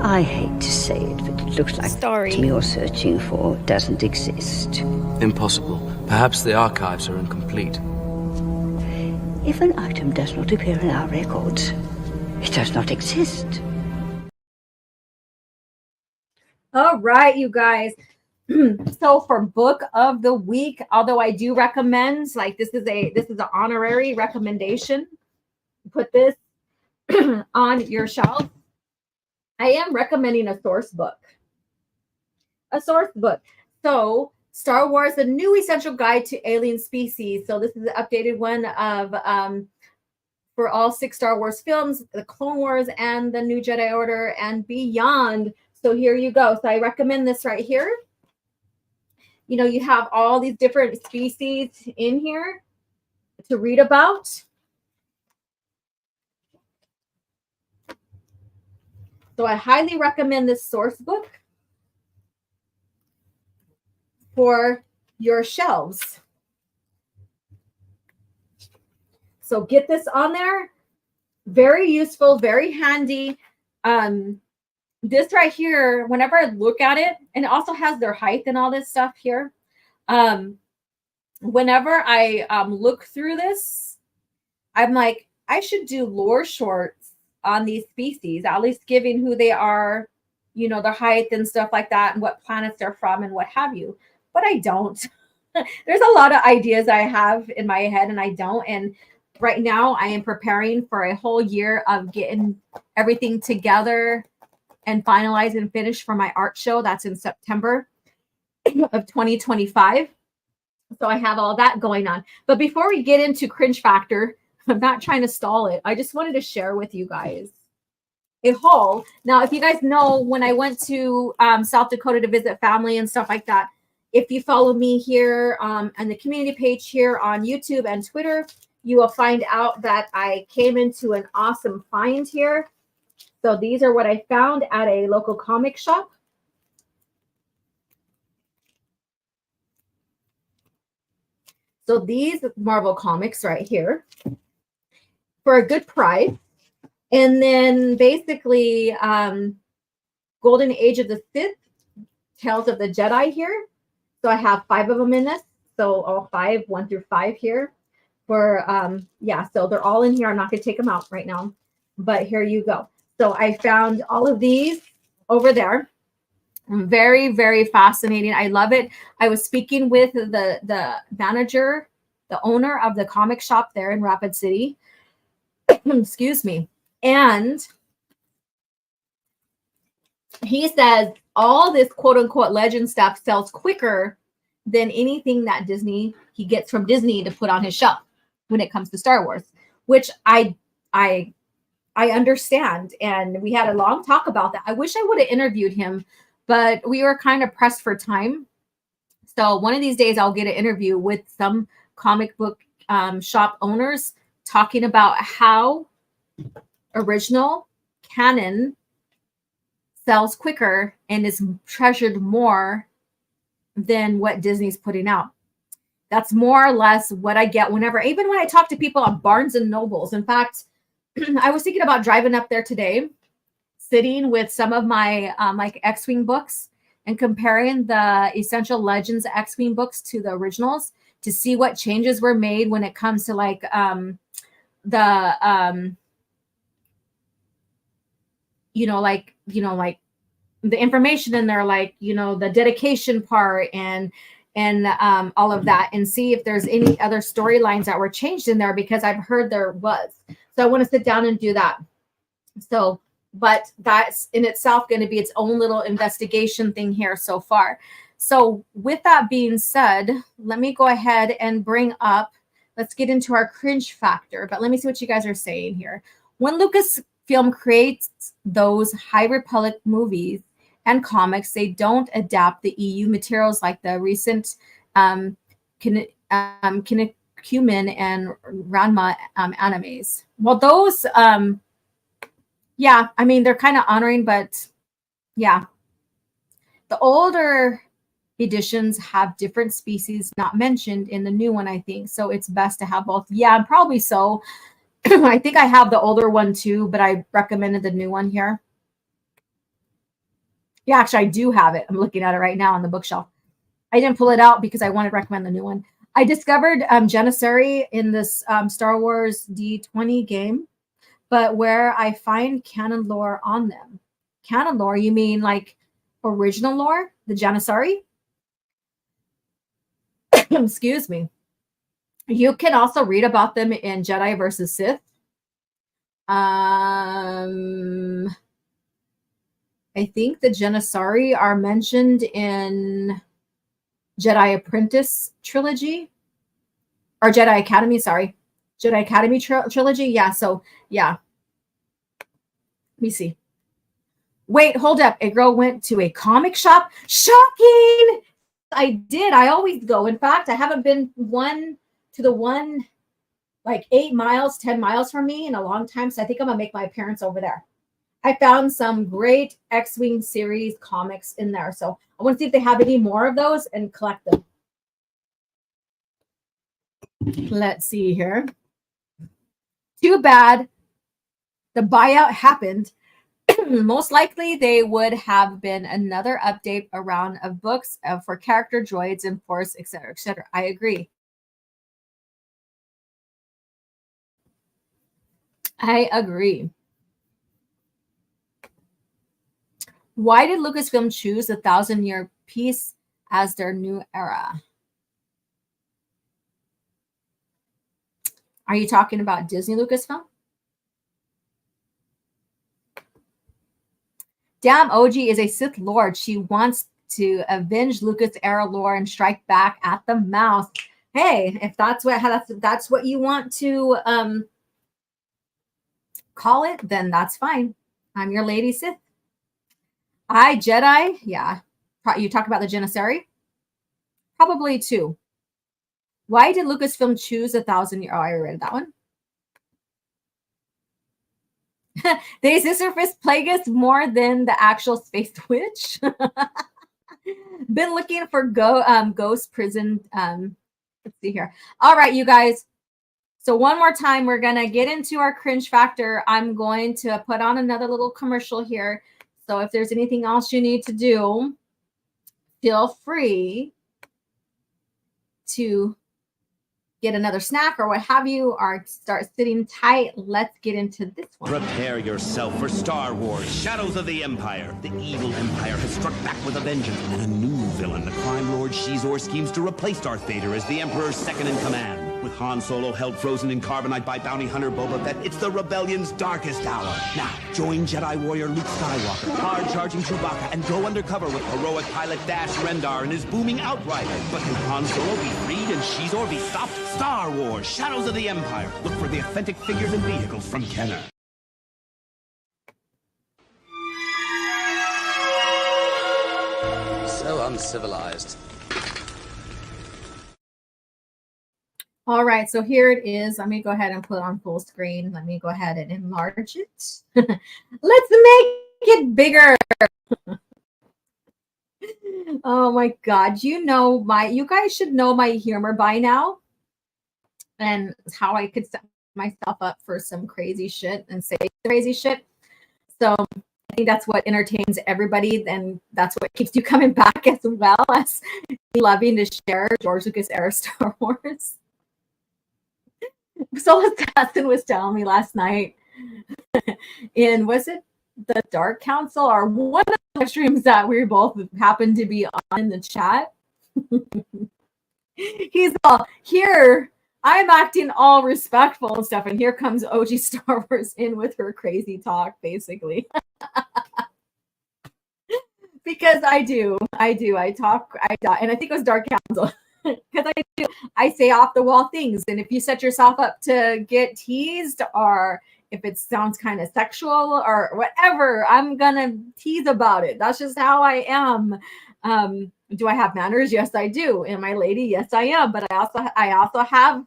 I hate to say it, but it looks like the item you're searching for doesn't exist. Impossible. Perhaps the archives are incomplete. If an item does not appear in our records, it does not exist. all right, you guys. So for book of the week, although I do recommend, like this is an honorary recommendation, put this on your shelf. I am recommending a source book. So Star Wars, a new essential guide to alien species. So this is an updated one of for all 6 Star Wars films, the Clone Wars and the New Jedi Order and beyond. So here you go. So I recommend this right here. You know, you have all these different species in here to read about. So I highly recommend this source book for your shelves. So get this on there. Very useful, very handy. This right here, whenever I look at it, and it also has their height and all this stuff here. Whenever I look through this, I'm like, I should do lore shorts on these species, at least giving who they are, you know, their height and stuff like that, and what planets they're from and what have you. But I don't. There's a lot of ideas I have in my head and I don't. And right now I am preparing for a whole year of getting everything together and finalize and finish for my art show. That's in September of 2025. So I have all that going on. But before we get into Cringe Factor, I'm not trying to stall it. I just wanted to share with you guys a haul. Now, if you guys know, when I went to South Dakota to visit family and stuff like that, if you follow me here on the community page here on YouTube and Twitter, you will find out that I came into an awesome find here. So these are what I found at a local comic shop. So these Marvel comics right here for a good price. And then basically Golden Age of the Sith, Tales of the Jedi here. So I have 5 of them in this. So all 5, 1 through 5 here. For yeah, so they're all in here. I'm not going to take them out right now, but here you go. So I found all of these over there. Very, very fascinating. I love it. I was speaking with the manager, the owner of the comic shop there in Rapid City. Excuse me. And he says all this quote unquote legend stuff sells quicker than anything that he gets from Disney to put on his shelf when it comes to Star Wars, which I understand. And we had a long talk about that. I wish I would have interviewed him, but we were kind of pressed for time. So one of these days I'll get an interview with some comic book shop owners talking about how original canon sells quicker and is treasured more than what Disney's putting out. That's more or less what I get whenever, even when I talk to people on Barnes and Nobles. In fact, I was thinking about driving up there today, sitting with some of my like X-Wing books and comparing the Essential Legends X-Wing books to the originals to see what changes were made when it comes to like like the information in there, like, the dedication part and all of that, and see if there's any other storylines that were changed in there, because I've heard there was. So I want to sit down and do that. So, but that's in itself going to be its own little investigation thing here so far. So with that being said, let me go ahead and let's get into our cringe factor, but let me see what you guys are saying here. When Lucasfilm creates those High Republic movies and comics, they don't adapt the EU materials like the recent Kinnikuman and Ranma animes. Well, those, yeah, I mean, they're kind of honoring, but yeah. The older editions have different species not mentioned in the new one, I think. So it's best to have both. Yeah, probably so. I think I have the older one too, but I recommended the new one here. Yeah, actually, I do have it. I'm looking at it right now on the bookshelf. I didn't pull it out because I wanted to recommend the new one. I discovered Janissary in this Star Wars D20 game, but where I find canon lore on them. Canon lore, you mean like original lore? The Janissary? Excuse me. You can also read about them in Jedi versus Sith. I think the Janissary are mentioned in Jedi Apprentice trilogy, or Jedi Academy, sorry. Jedi Academy trilogy. Yeah, so yeah. Let me see. Wait, hold up. A girl went to a comic shop. Shocking! I did. I always go. In fact, I haven't been to the one like 8 miles, 10 miles from me in a long time. So I think I'm going to make my appearance over there. I found some great X-Wing series comics in there. So I want to see if they have any more of those and collect them. Let's see here. Too bad the buyout happened. Most likely they would have been another update around of books for character droids and force, etc., etc. I agree. I agree. Why did Lucasfilm choose the 1,000-year piece as their new era? Are you talking about Disney Lucasfilm? Damn, OG is a Sith Lord. She wants to avenge Lucas era lore and strike back at the mouth. Hey, if that's what you want to call it, then that's fine. I'm your Lady Sith. I Jedi, yeah. You talk about the Janissary? Probably too. Why did Lucasfilm choose 1,000-year? Oh, I read that one. They Sisyphus Plagueis more than the actual Space Witch. Been looking for Ghost Prison. Let's see here. All right, you guys. So one more time, we're going to get into our cringe factor. I'm going to put on another little commercial here. So if there's anything else you need to do, feel free to get another snack or what have you, or start sitting tight, let's get into this one. Prepare yourself for Star Wars, Shadows of the Empire. The evil Empire has struck back with a vengeance, and a new villain, the crime lord Shizor, schemes to replace Darth Vader as the Emperor's second-in-command. With Han Solo held frozen in carbonite by bounty hunter Boba Fett, it's the rebellion's darkest hour. Now, join Jedi warrior Luke Skywalker, hard-charging Chewbacca, and go undercover with heroic pilot Dash Rendar and his booming Outrider. But can Han Solo be freed and Shizor be stopped? Star Wars, Shadows of the Empire. Look for the authentic figures and vehicles from Kenner. So uncivilized. All right, so here it is. Let me go ahead and put it on full screen. Let me go ahead and enlarge it. Let's make it bigger. Oh my God. You guys should know my humor by now and how I could set myself up for some crazy shit and say crazy shit. So I think that's what entertains everybody. And that's what keeps you coming back, as well as loving to share George Lucas era Star Wars. Soul Assassin was telling me last night was it the Dark Council or one of the streams that we both happened to be on in the chat? He's all, here, I'm acting all respectful and stuff, and here comes OG Star Wars in with her crazy talk, basically. Because I talk, and I think it was Dark Council. Because I say off the wall things, and if you set yourself up to get teased, or if it sounds kind of sexual or whatever, I'm gonna tease about it. That's just how I am. Do I have manners? Yes, I do. Am I lady? Yes, I am. But I also have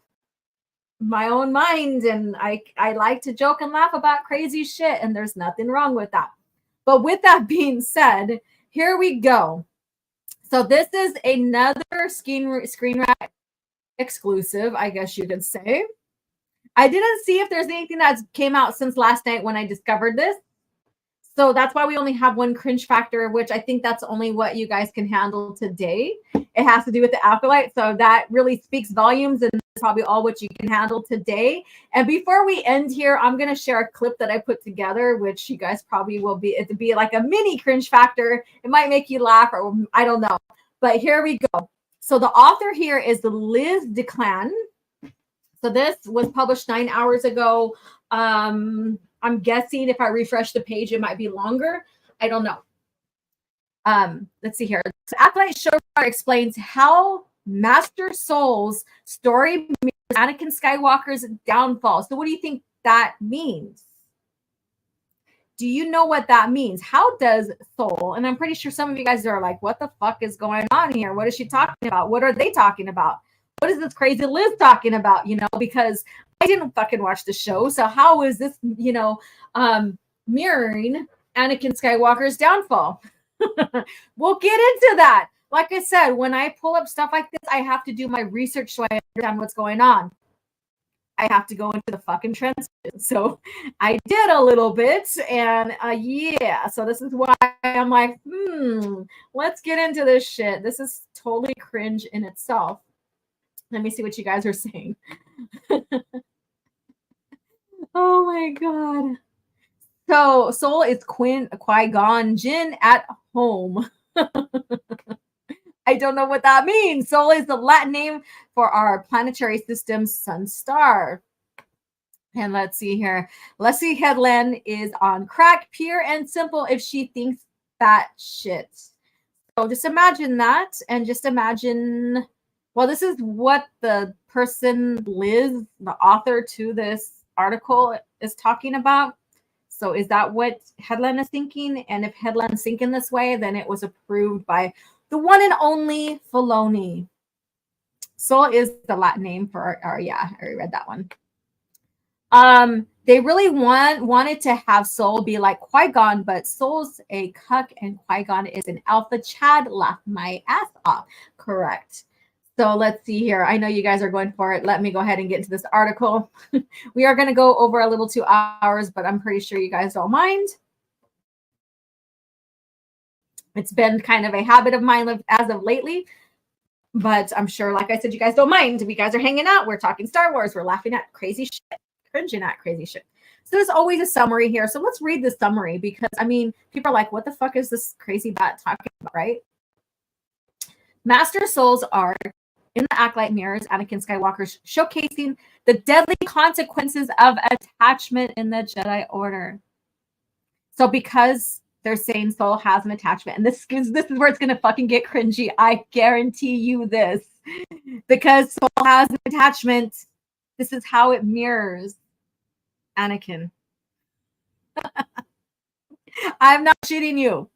my own mind, and I like to joke and laugh about crazy shit, and there's nothing wrong with that. But with that being said, here we go. So this is another Screen Rant exclusive, I guess you could say. I didn't see if there's anything that came out since last night when I discovered this. So that's why we only have one Cringe Factor, which I think that's only what you guys can handle today. It has to do with the Acolyte. So that really speaks volumes, and that's probably all what you can handle today. And before we end here, I'm going to share a clip that I put together, which you guys probably will be like a mini Cringe Factor. It might make you laugh, or I don't know. But here we go. So the author here is Liz DeClan. So this was published 9 hours ago. I'm guessing if I refresh the page, it might be longer. I don't know. Let's see here. So Acolyte Showrunner explains how Master Soul's story mirrors Anakin Skywalker's downfall. So what do you think that means? Do you know what that means? How does Soul, and I'm pretty sure some of you guys are like, what the fuck is going on here? What is she talking about? What are they talking about? What is this crazy Liz talking about? Because I didn't fucking watch the show. So how is this, mirroring Anakin Skywalker's downfall? We'll get into that. Like I said, when I pull up stuff like this, I have to do my research so I understand what's going on. I have to go into the fucking trends. So I did a little bit, and yeah. So this is why I'm like, let's get into this shit. This is totally cringe in itself. Let me see what you guys are saying. Oh my God. So Soul is Qui-Gon Jinn at home. I don't know what that means. Soul is the Latin name for our planetary system's sun star. And let's see here. Leslie Headland is on crack, pure and simple if she thinks that shit. So just imagine that, and just imagine, well, this is what the person, Liz, the author to this article, is talking about. So is that what Headland is thinking? And if Headland is thinking this way, then it was approved by the one and only Filoni. Soul is the Latin name for our, yeah, I already read that one. They really wanted to have Soul be like Qui-Gon, but Soul's a cuck and Qui-Gon is an alpha. Chad laughed my ass off. Correct. So let's see here. I know you guys are going for it. Let me go ahead and get into this article. We are going to go over a little 2 hours, but I'm pretty sure you guys don't mind. It's been kind of a habit of mine as of lately. But I'm sure, like I said, you guys don't mind. We guys are hanging out. We're talking Star Wars. We're laughing at crazy shit, cringing at crazy shit. So there's always a summary here. So let's read the summary because, I mean, people are like, what the fuck is this crazy bat talking about, right? Master Soul's arc in the Acolyte mirrors Anakin Skywalker, showcasing the deadly consequences of attachment in the Jedi Order. So because they're saying Soul has an attachment, and this is where it's going to fucking get cringy. I guarantee you this. Because Soul has an attachment, this is how it mirrors Anakin. I'm not shitting you.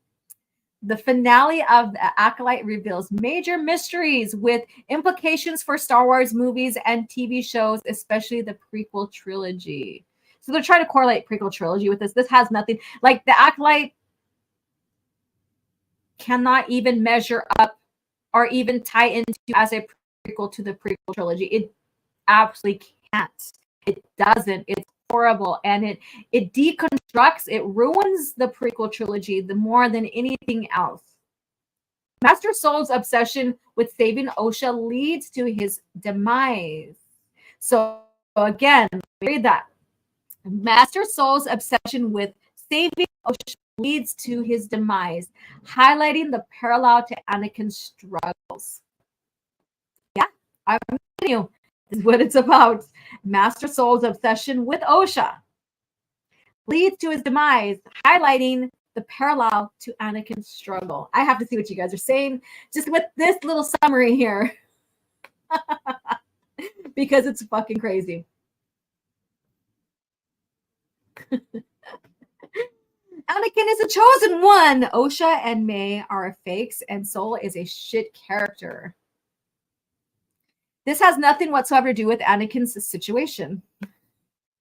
The finale of the Acolyte reveals major mysteries with implications for Star Wars movies and TV shows, especially the prequel trilogy. So they're trying to correlate prequel trilogy with this. This has nothing. Like, the Acolyte cannot even measure up or even tie into as a prequel to the prequel trilogy. It absolutely can't. It doesn't. It's horrible, and it deconstructs, it ruins the prequel trilogy the more than anything else. Master Soul's obsession with saving Osha leads to his demise. So again, read that. Master Soul's obsession with saving Osha leads to his demise, highlighting the parallel to Anakin's struggles. Yeah, I'm telling you, this is what it's about. Master Soul's obsession with Osha leads to his demise, highlighting the parallel to Anakin's struggle. I have to see what you guys are saying just with this little summary here because it's fucking crazy. Anakin is a chosen one. Osha and May are fakes, and Soul is a shit character. This has nothing whatsoever to do with Anakin's situation.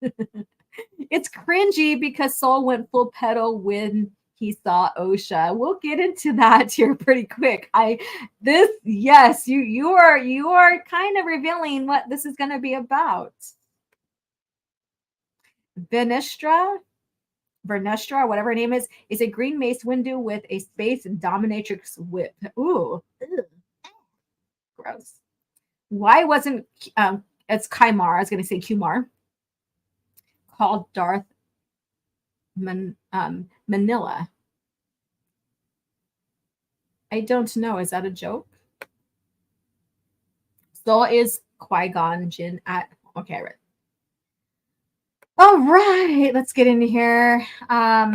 It's cringy because Soul went full pedo when he saw Osha. We'll get into that here pretty quick. You are kind of revealing what this is going to be about. Vernestra, whatever her name is a green mace window with a space dominatrix whip. Ooh, gross. Why wasn't it's Kymar? I was going to say Kumar. Called Darth Manila. I don't know. Is that a joke? So is Qui-Gon Jinn at okay, right. All right, let's get into here.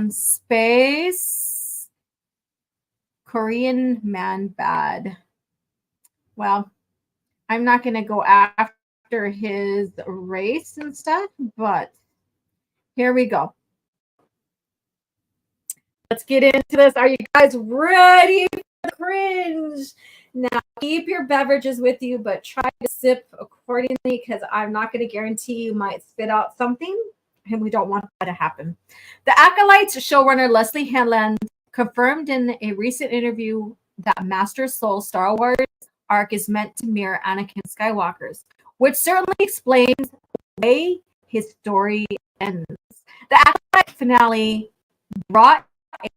Space Korean man bad. Well, I'm not going to go after his race and stuff, but here we go. Let's get into this. Are you guys ready for the cringe? Now, keep your beverages with you, but try to sip accordingly because I'm not going to guarantee you might spit out something, and we don't want that to happen. The Acolytes showrunner Leslie Hanland confirmed in a recent interview that Master Soul Star Wars arc is meant to mirror Anakin Skywalker's, which certainly explains the way his story ends. The Acolyte finale brought a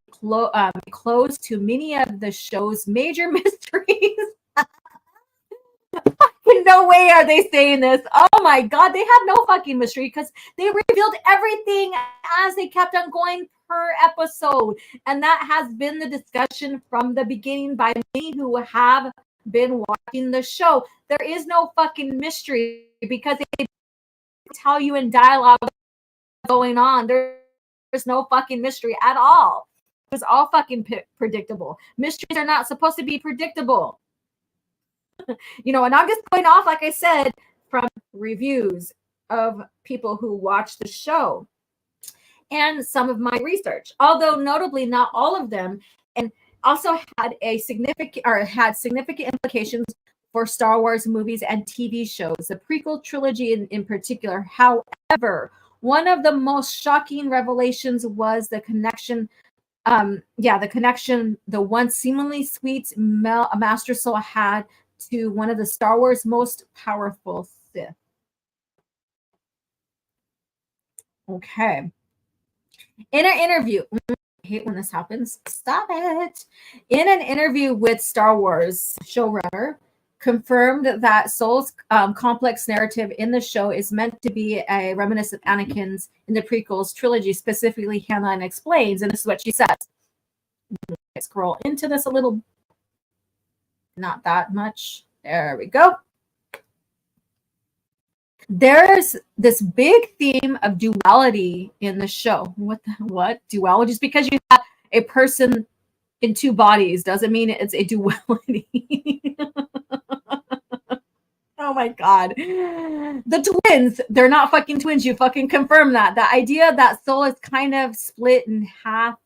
close to many of the show's major mysteries. No way are they saying this. Oh my God, they have no fucking mystery because they revealed everything as they kept on going per episode. And that has been the discussion from the beginning by many who have been watching the show. There is no fucking mystery because they tell you in dialogue what's going on. There's no fucking mystery at all. It was all fucking predictable. Mysteries are not supposed to be predictable. And I'm just going off, like I said, from reviews of people who watch the show and some of my research, although notably not all of them, and also had significant implications for Star Wars movies and TV shows, the prequel trilogy in particular. However, one of the most shocking revelations was the connection. The once seemingly sweet Master Soul had to one of the Star Wars most powerful Sith. Okay. In an interview, I hate when this happens. Stop it. In an interview with Star Wars showrunner confirmed that Soul's complex narrative in the show is meant to be a reminiscent of Anakin's in the prequels trilogy, specifically Hannah explains, and this is what she says. Scroll into this a little, not that much. There we go. There's this big theme of duality in the show. What? Duality? Just because you have a person in two bodies doesn't mean it's a duality. Oh my God. The twins, they're not fucking twins. You fucking confirm that. The idea that Soul is kind of split in half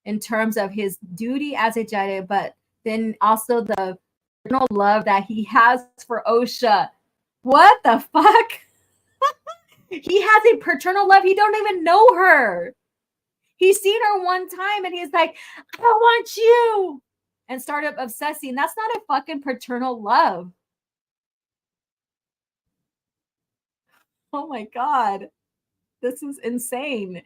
in terms of his duty as a Jedi, but then also the paternal love that he has for Osha. What the fuck? He has a paternal love. He don't even know her. He's seen her one time and he's like, I want you. And started obsessing. That's not a fucking paternal love. Oh my God. This is insane.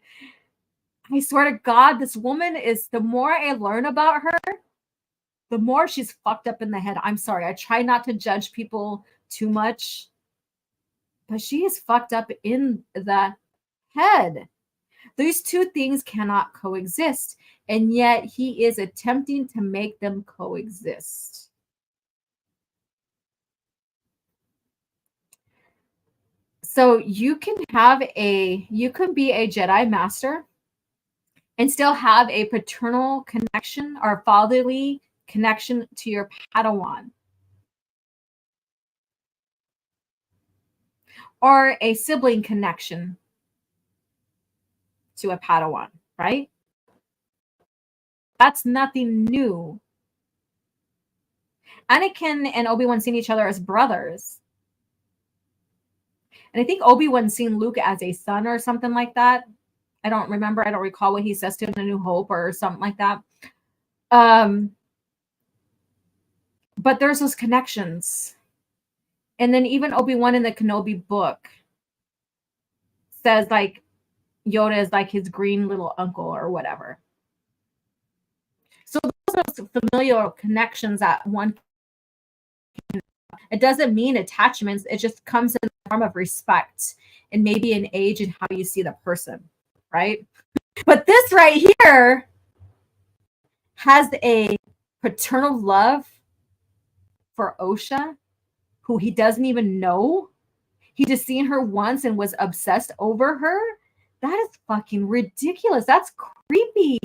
I swear to God, this woman is, the more I learn about her, the more she's fucked up in the head. I'm sorry. I try not to judge people too much, but she is fucked up in the head. These two things cannot coexist, and yet he is attempting to make them coexist. So you can be a Jedi Master and still have a paternal connection or fatherly connection to your Padawan. Or a sibling connection to a Padawan, right? That's nothing new. Anakin and Obi-Wan seen each other as brothers. And I think Obi-Wan seen Luke as a son or something like that. I don't remember. I don't recall what he says to him in A New Hope or something like that. But there's those connections. And then even Obi-Wan in the Kenobi book says like Yoda is like his green little uncle or whatever. So those are familial connections that one can, it doesn't mean attachments. It just comes in the form of respect and maybe an age and how you see the person, right? But this right here has a paternal love for Osha, who he doesn't even know. He just seen her once and was obsessed over her. That is fucking ridiculous. That's creepy.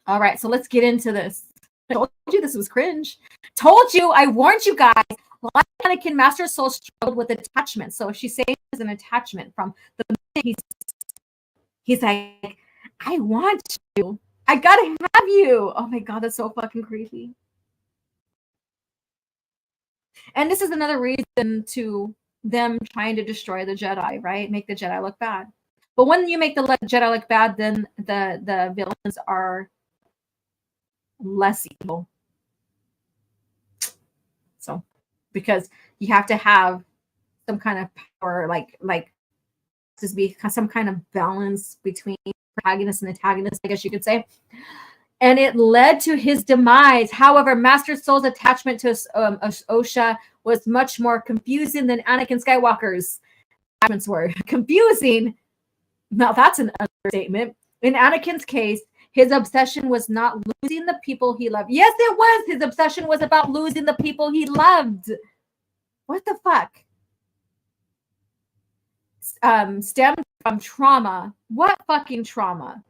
All right, so let's get into this. I told you this was cringe. Told you, I warned you guys. Like Anakin, Master Soul struggled with attachment. So if she's saying it's an attachment from the minute he's like, I want you. I gotta have you. Oh my God, that's so fucking creepy. And this is another reason to them trying to destroy the Jedi, right? Make the Jedi look bad. But when you make the Jedi look bad, then the villains are less evil. So, because you have to have some kind of power, like just be some kind of balance between protagonist and antagonist, I guess you could say. And it led to his demise. However, Master Soul's attachment to Osha was much more confusing than Anakin Skywalker's attachments were. Confusing? Now that's an understatement. In Anakin's case, his obsession was not losing the people he loved. Yes, it was. His obsession was about losing the people he loved. What the fuck? Stemmed from trauma. What fucking trauma?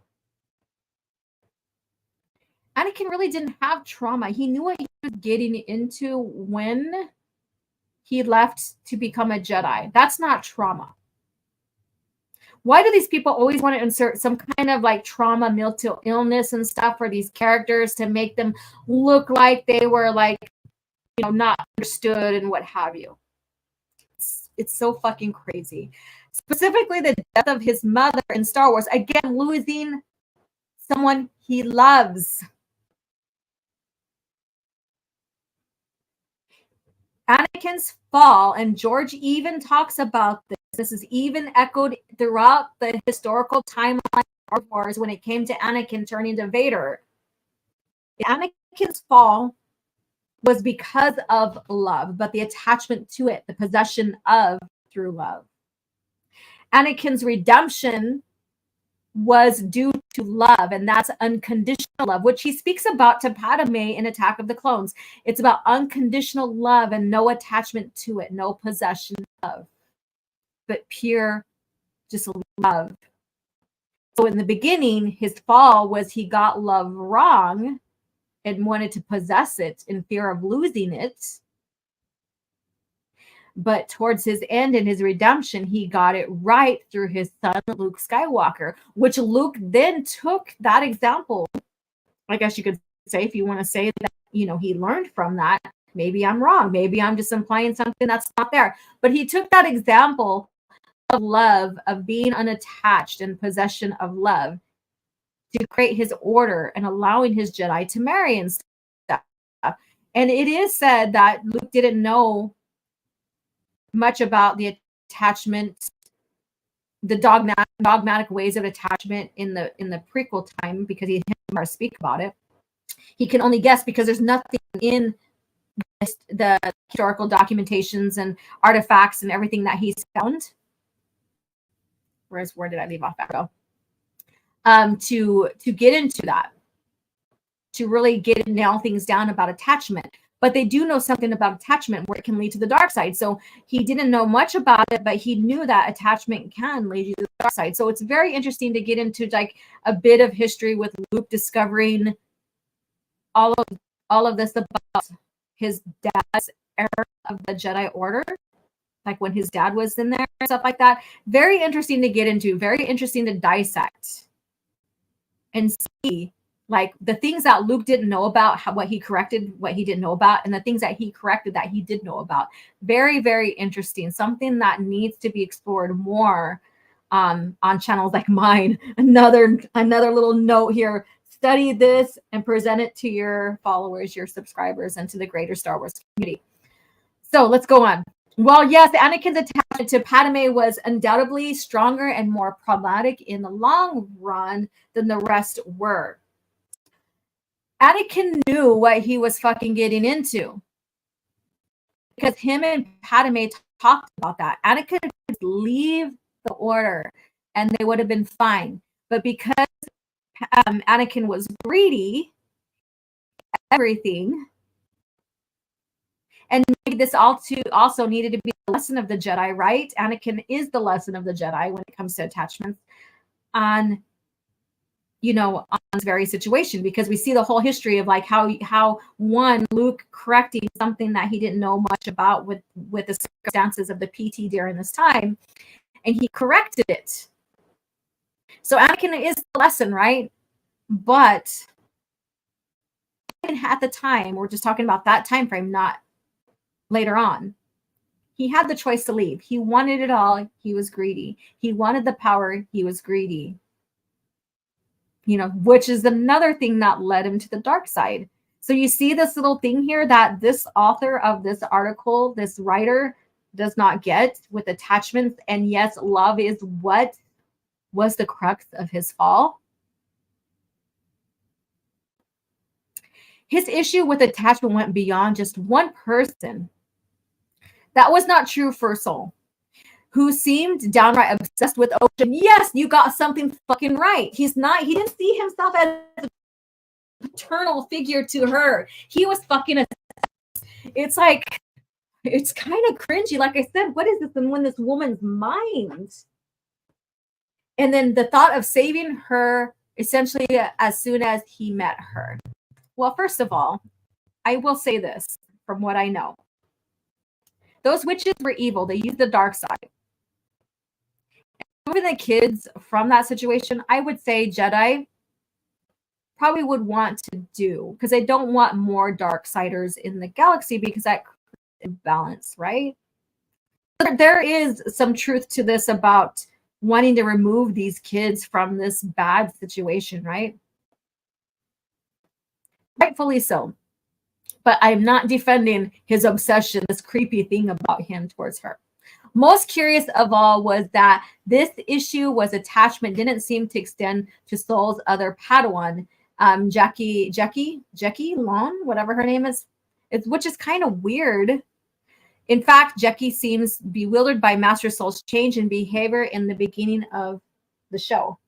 Anakin really didn't have trauma. He knew what he was getting into when he left to become a Jedi. That's not trauma. Why do these people always want to insert some kind of like trauma, mental illness and stuff for these characters to make them look like they were like, you know, not understood and what have you? It's so fucking crazy. Specifically, the death of his mother in Star Wars. Again, losing someone he loves. Anakin's fall, and George even talks about this. This is even echoed throughout the historical timeline of Star Wars when it came to Anakin turning to Vader. Anakin Anakin's fall was because of love, but the attachment to it, the possession of through love. Anakin's redemption was due to love, and that's unconditional love, which he speaks about to Padme in Attack of the Clones. It's about unconditional love and no attachment to it, no possession of, but pure just love. So in the beginning, his fall was he got love wrong and wanted to possess it in fear of losing it. But towards his end and his redemption, he got it right through his son, Luke Skywalker, which Luke then took that example. I guess you could say, if you want to say that, you know, he learned from that. Maybe I'm wrong. Maybe I'm just implying something that's not there. But he took that example of love, of being unattached and possession of love, to create his order and allowing his Jedi to marry and stuff. And it is said that Luke didn't know much about the attachment, the dogmatic ways of attachment in the prequel time, because he didn't ever speak about it. He can only guess because there's nothing in the historical documentations and artifacts and everything that he's found. Where did I leave off at? To get into that, to really nail things down about attachment. But they do know something about attachment where it can lead to the dark side. So he didn't know much about it, but he knew that attachment can lead you to the dark side. So it's very interesting to get into like a bit of history with Luke discovering all of this about his dad's era of the Jedi Order, like when his dad was in there and stuff like that. Very interesting to get into, very interesting to dissect and see, like the things that Luke didn't know about, what he corrected, what he didn't know about, and the things that he corrected that he did know about. Very, very interesting. Something that needs to be explored more on channels like mine. Another little note here. Study this and present it to your followers, your subscribers, and to the greater Star Wars community. So let's go on. Well, yes, Anakin's attachment to Padme was undoubtedly stronger and more problematic in the long run than the rest were. Anakin knew what he was fucking getting into, because him and Padme talked about that. Anakin could leave the order and they would have been fine. But because Anakin was greedy, everything, and maybe this also needed to be the lesson of the Jedi, right? Anakin is the lesson of the Jedi when it comes to attachments on this very situation, because we see the whole history of like how Luke correcting something that he didn't know much about with the circumstances of the PT during this time, and he corrected it. So Anakin is the lesson, right? But at the time, we're just talking about that time frame, not later on. He had the choice to leave. He wanted it all. He was greedy. He wanted the power. He was greedy. Which is another thing that led him to the dark side. So you see this little thing here that this author of this article, this writer, does not get with attachments. And yes, love is what was the crux of his fall. His issue with attachment went beyond just one person. That was not true for Soul, who seemed downright obsessed with Ocean. Yes, you got something fucking right. He didn't see himself as a paternal figure to her. He was fucking it's like, it's kind of cringy. Like I said, what is this in this woman's mind? And then the thought of saving her essentially as soon as he met her. Well, first of all, I will say this from what I know. Those witches were evil. They used the dark side. Moving the kids from that situation, I would say Jedi probably would want to do, because they don't want more Darksiders in the galaxy, because that creates imbalance, right? There is some truth to this about wanting to remove these kids from this bad situation, right? Rightfully so. But I'm not defending his obsession, this creepy thing about him towards her. Most curious of all was that this issue was attachment didn't seem to extend to Soul's other Padawan, Jackie Long, whatever her name is, which is kind of weird. In fact, Jackie seems bewildered by Master Soul's change in behavior in the beginning of the show.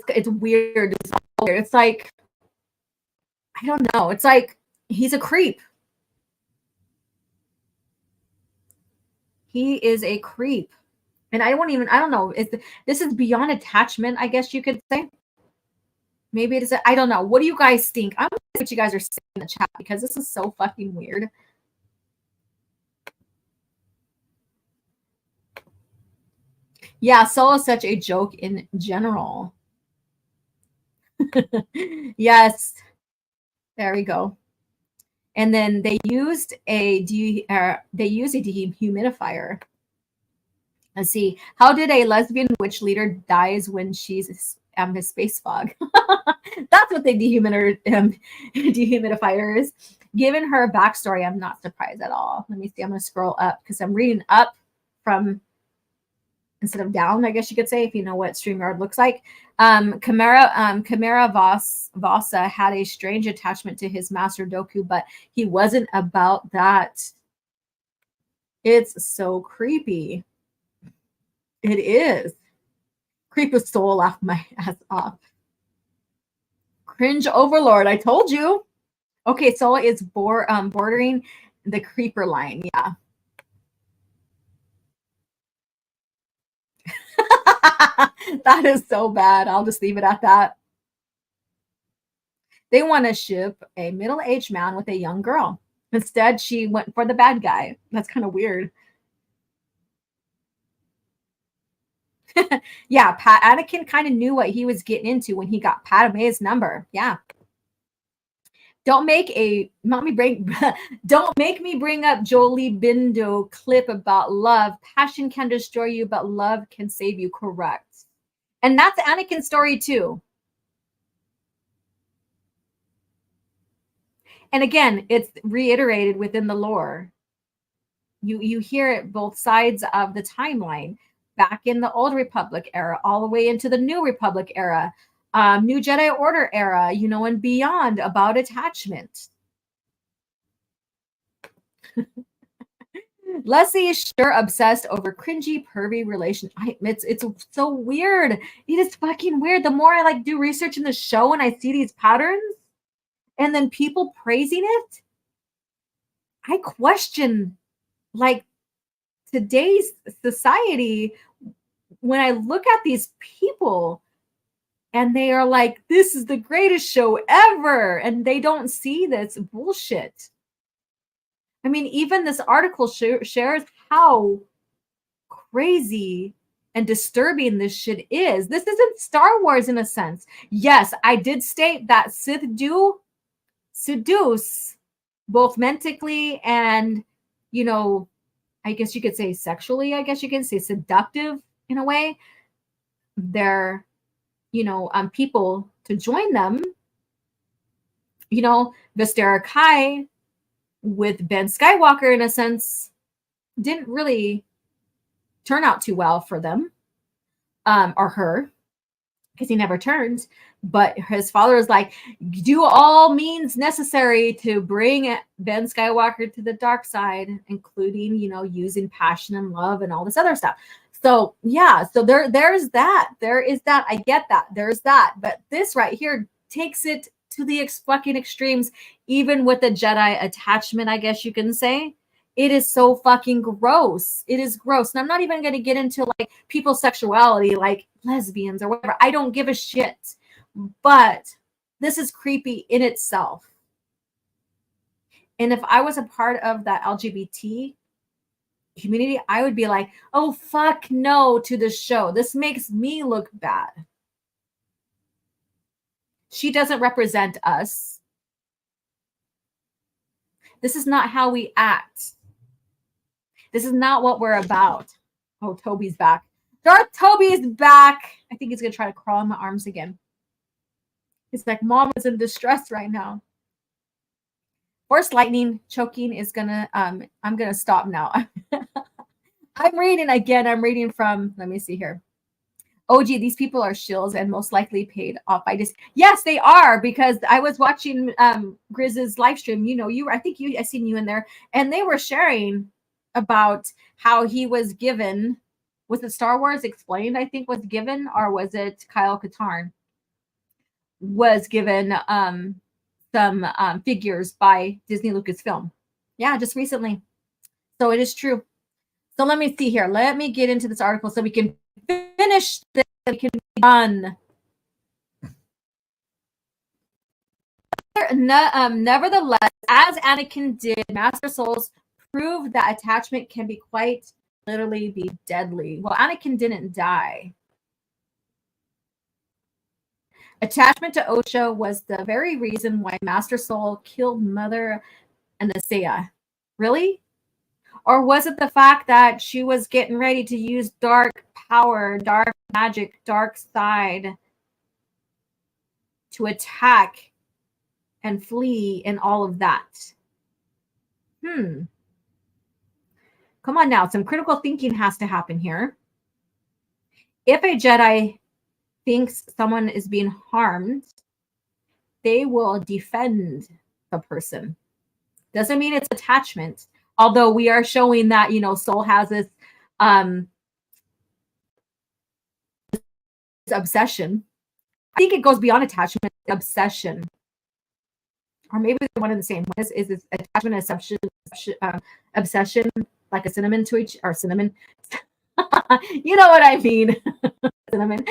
It's weird. It's like, I don't know. It's like he's a creep. He is a creep. And I don't know. This is beyond attachment, I guess you could say. Maybe it is. I don't know. What do you guys think? I don't know what you guys are saying in the chat because this is so fucking weird. Yeah, Soul is such a joke in general. Yes. There we go. And then they used a dehumidifier. Let's see. How did a lesbian witch leader dies when she's a space fog? That's what the dehumidifier is. Given her backstory, I'm not surprised at all. Let me see. I'm going to scroll up because I'm reading up from instead of down, I guess you could say, if you know what StreamYard looks like. Chimera Vasa had a strange attachment to his master Dooku, but he wasn't about that. It's so creepy. It is. Creep a soul laugh my ass off. Cringe overlord. I told you. Okay, so it's bordering the creeper line. Yeah. That is so bad. I'll just leave it at that. They want to ship a middle-aged man with a young girl. Instead, she went for the bad guy. That's kind of weird. Yeah, Anakin kind of knew what he was getting into when he got Padme's number. Yeah. Don't make me bring up Jolie Bindo clip about love. Passion can destroy you, but love can save you. Correct. And that's Anakin's story too. And again, it's reiterated within the lore. You hear it both sides of the timeline. Back in the Old Republic era, all the way into the New Republic era, New Jedi Order era, and beyond about attachment. Leslie is sure obsessed over cringy, pervy relation. It's so weird. It is fucking weird. The more I do research in the show and I see these patterns and then people praising it, I question today's society when I look at these people and they are like, this is the greatest show ever. And they don't see this bullshit. I mean, even this article shares how crazy and disturbing this shit is. This isn't Star Wars in a sense. Yes, I did state that Sith do seduce both mentally and, I guess you could say sexually, I guess you can say seductive in a way. They're, people to join them. Vistara Kai with Ben Skywalker, in a sense, didn't really turn out too well for them or her, because he never turned. But his father is like, do all means necessary to bring Ben Skywalker to the dark side, including, using passion and love and all this other stuff. So yeah, so there's that. There is that. I get that. There's that. But this right here takes it to the fucking extremes, even with the Jedi attachment, I guess you can say. It is so fucking gross. It is gross. And I'm not even going to get into people's sexuality, like lesbians or whatever. I don't give a shit. But this is creepy in itself. And if I was a part of that LGBT community, I would be like, oh, fuck no to the show. This makes me look bad. She doesn't represent us. This is not how we act. This is not what we're about. Oh, Toby's back. Darth Toby is back. I think he's going to try to crawl in my arms again. It's like, Mom is in distress right now. Force lightning choking is going to, I'm going to stop now. I'm reading again. I'm reading from, let me see here. OG, these people are shills and most likely paid off by this. Yes, they are, because I was watching Grizz's live stream. You know, I seen you in there, and they were sharing about how he was given, was it Star Wars Explained, I think was given, or was it Kyle Katarn was given some figures by Disney Lucasfilm. Yeah, just recently. So it is true. So let me see here. Let me get into this article so we can finish this. We can be done. Nevertheless, as Anakin did, Master Souls prove that attachment can be quite literally be deadly. Well, Anakin didn't die. Attachment to Osha was the very reason why Master Soul killed Mother Anastasia. Really? Or was it the fact that she was getting ready to use dark power, dark magic, dark side to attack and flee and all of that? Come on now. Some critical thinking has to happen here. If a Jedi thinks someone is being harmed, they will defend the person. Doesn't mean it's attachment. Although we are showing that, you know, Soul has this obsession. I think it goes beyond attachment, obsession. Or maybe they're one and the same. One is this attachment and obsession, like a cinnamon to each, or cinnamon. You know what I mean. Cinnamon.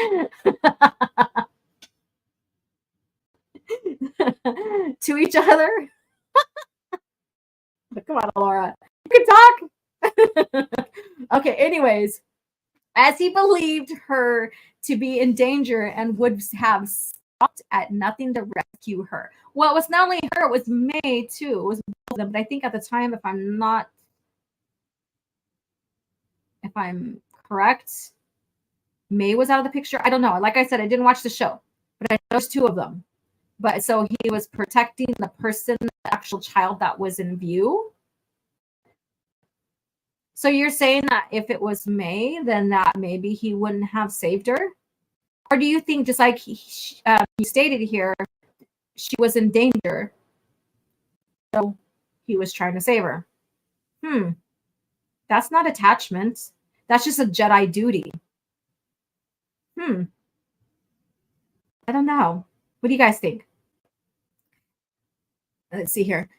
To each other. Come on, Laura. You can talk. Okay, anyways. As he believed her to be in danger and would have stopped at nothing to rescue her. Well, it was not only her, it was May too. It was both of them. But I think at the time, if I'm correct, May was out of the picture. I don't know. Like I said, I didn't watch the show, but I know there's two of them. But so he was protecting the person, the actual child that was in view. So you're saying that if it was May, then that maybe he wouldn't have saved her? Or do you think, just like you stated here, she was in danger, so he was trying to save her? That's not attachment. That's just a Jedi duty. I don't know. What do you guys think? Let's see here.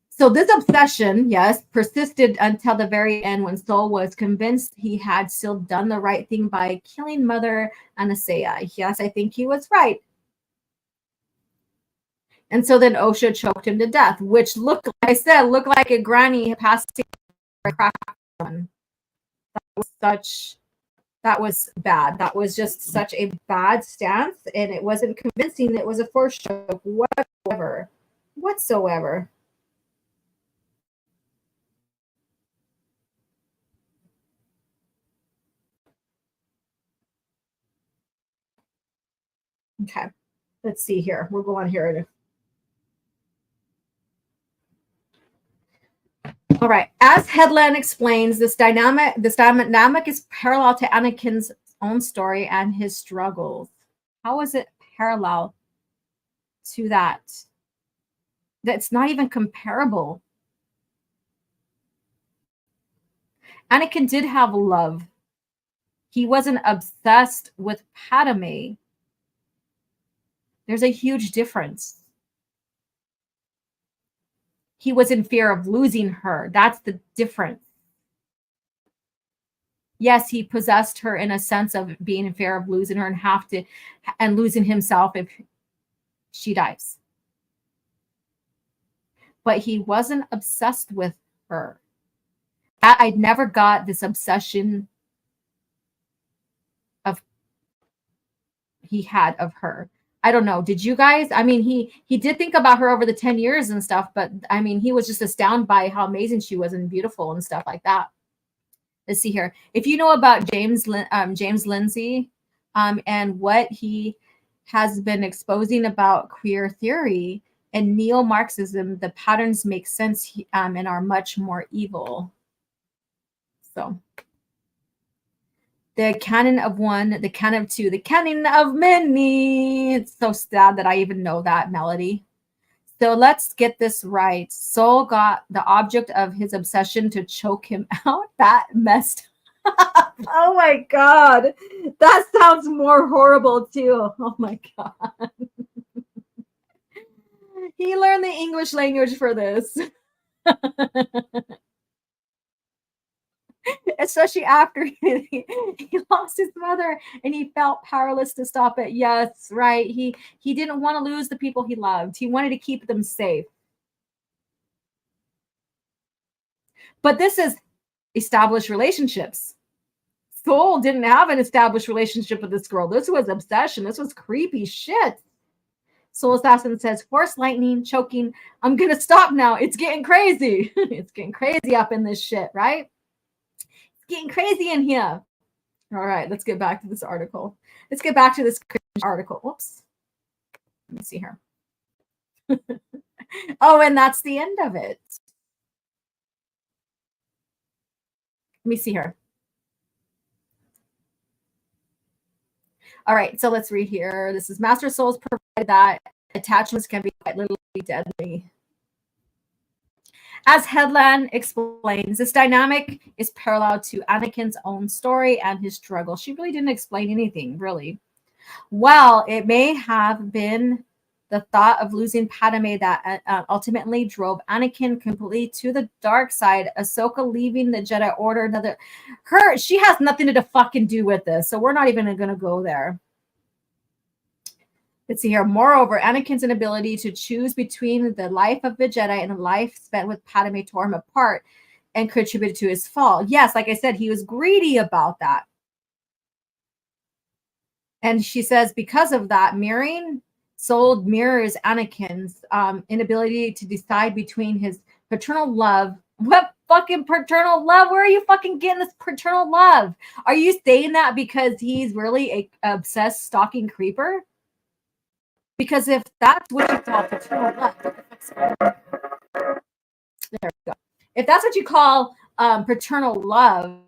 So this obsession, yes, persisted until the very end when Soul was convinced he had still done the right thing by killing Mother Anastasia. Yes, I think he was right. And so then Osha choked him to death, which looked like a granny passing a crack on. That was bad. That was just such a bad stance, and it wasn't convincing. It was a force choke whatsoever. Okay, let's see here. We'll go on here. All right. As Headland explains, this dynamic is parallel to Anakin's own story and his struggles. How is it parallel to that? That's not even comparable. Anakin did have love. He wasn't obsessed with Padme. There's a huge difference. He was in fear of losing her. That's the difference. Yes, he possessed her in a sense of being in fear of losing her and losing himself if she dies. But he wasn't obsessed with her. I never got this obsession he had of her. I don't know. Did you guys? I mean, he did think about her over the 10 years and stuff, but I mean, he was just astounded by how amazing she was and beautiful and stuff like that. Let's see here. If you know about James Lindsay and what he has been exposing about queer theory and neo-Marxism, the patterns make sense and are much more evil. So The canon of one, the canon of two, the canon of many. It's so sad that I even know that melody. So let's get this right. Soul got the object of his obsession to choke him out. That messed up. Oh my God. That sounds more horrible too. Oh my God. He learned the English language for this. Especially after he lost his mother and he felt powerless to stop it. Yes, right. He didn't want to lose the people he loved. He wanted to keep them safe. But this is established relationships. Soul didn't have an established relationship with this girl. This was obsession. This was creepy shit. Soul Assassin says, force lightning, choking. I'm going to stop now. It's getting crazy. It's getting crazy up in this shit, right? Getting crazy in here. All right, let's get back to this article. Let's get back to this article. Whoops. Let me see here. Oh, and that's the end of it. Let me see here. All right, so let's read here. This is Master Souls provide that attachments can be quite literally deadly. As Headland explains, this dynamic is parallel to Anakin's own story and his struggle. She really didn't explain anything, really. Well, it may have been the thought of losing Padme that ultimately drove Anakin completely to the dark side. Ahsoka leaving the Jedi Order. She has nothing to fucking do with this, so we're not even going to go there. Let's see here. Moreover, Anakin's inability to choose between the life of the Jedi and the life spent with Padme tore him apart and contributed to his fall. Yes, like I said, he was greedy about that. And she says, because of that, mirroring Soul mirrors Anakin's inability to decide between his paternal love. What fucking paternal love? Where are you fucking getting this paternal love? Are you saying that because he's really a obsessed stalking creeper? Because if that's what you call paternal love, there we go. If that's what you call paternal love,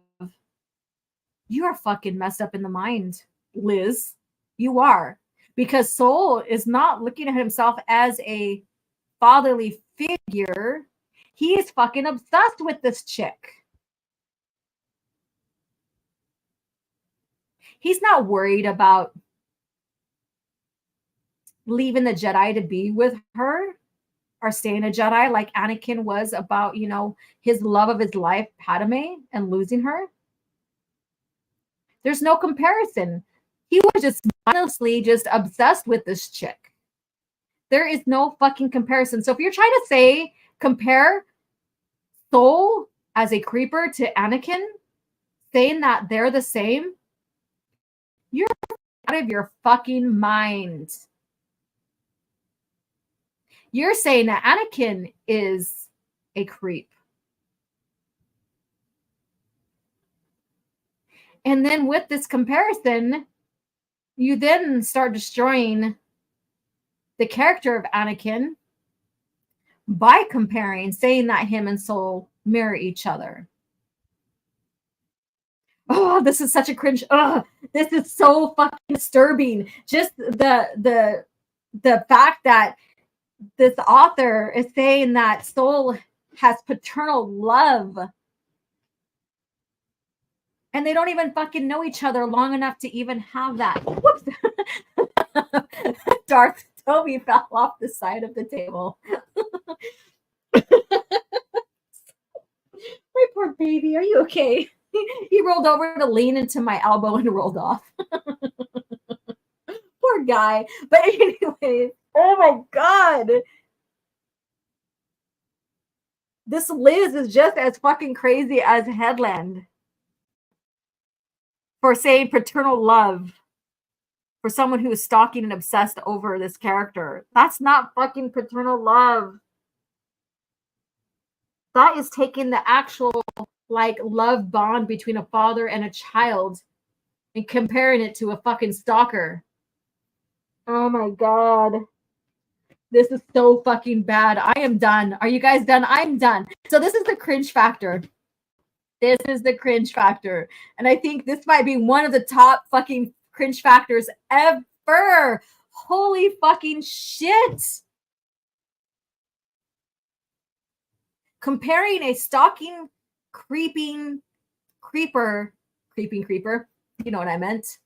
you are fucking messed up in the mind, Liz. You are. Because Soul is not looking at himself as a fatherly figure. He is fucking obsessed with this chick. He's not worried about leaving the Jedi to be with her or staying a Jedi like Anakin was about, you know, his love of his life, Padme, and losing her. There's no comparison. He was just honestly just obsessed with this chick. There is no fucking comparison. So if you're trying to compare Soul as a creeper to Anakin, saying that they're the same, you're out of your fucking mind. You're saying that Anakin is a creep. And then with this comparison, you then start destroying the character of Anakin by comparing, saying that him and Soul mirror each other. Oh, this is such a cringe. Oh, this is so fucking disturbing. Just the fact that this author is saying that Soul has paternal love. And they don't even fucking know each other long enough to even have that. Whoops. Darth Toby fell off the side of the table. My poor baby. Are you okay? He rolled over to lean into my elbow and rolled off. Poor guy. But anyways, oh my God. This Liz is just as fucking crazy as Headland for saying paternal love for someone who is stalking and obsessed over this character. That's not fucking paternal love. That is taking the actual like love bond between a father and a child and comparing it to a fucking stalker. Oh my God. This is so fucking bad. I am done. Are you guys done? I'm done. So this is the cringe factor. This is the cringe factor. And I think this might be one of the top fucking cringe factors ever. Holy fucking shit. Comparing a stalking, creeping creeper, you know what I meant,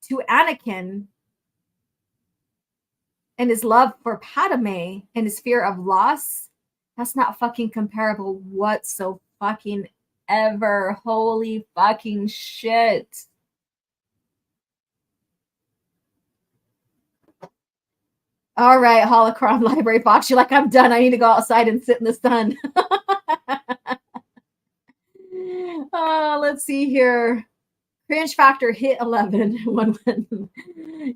to Anakin and his love for Padme and his fear of loss, that's not fucking comparable whatsoever. Fucking ever. Holy fucking shit. All right, Holocron Library Box. You're like, I'm done. I need to go outside and sit in the sun. Let's see here. Cringe factor hit 11. One.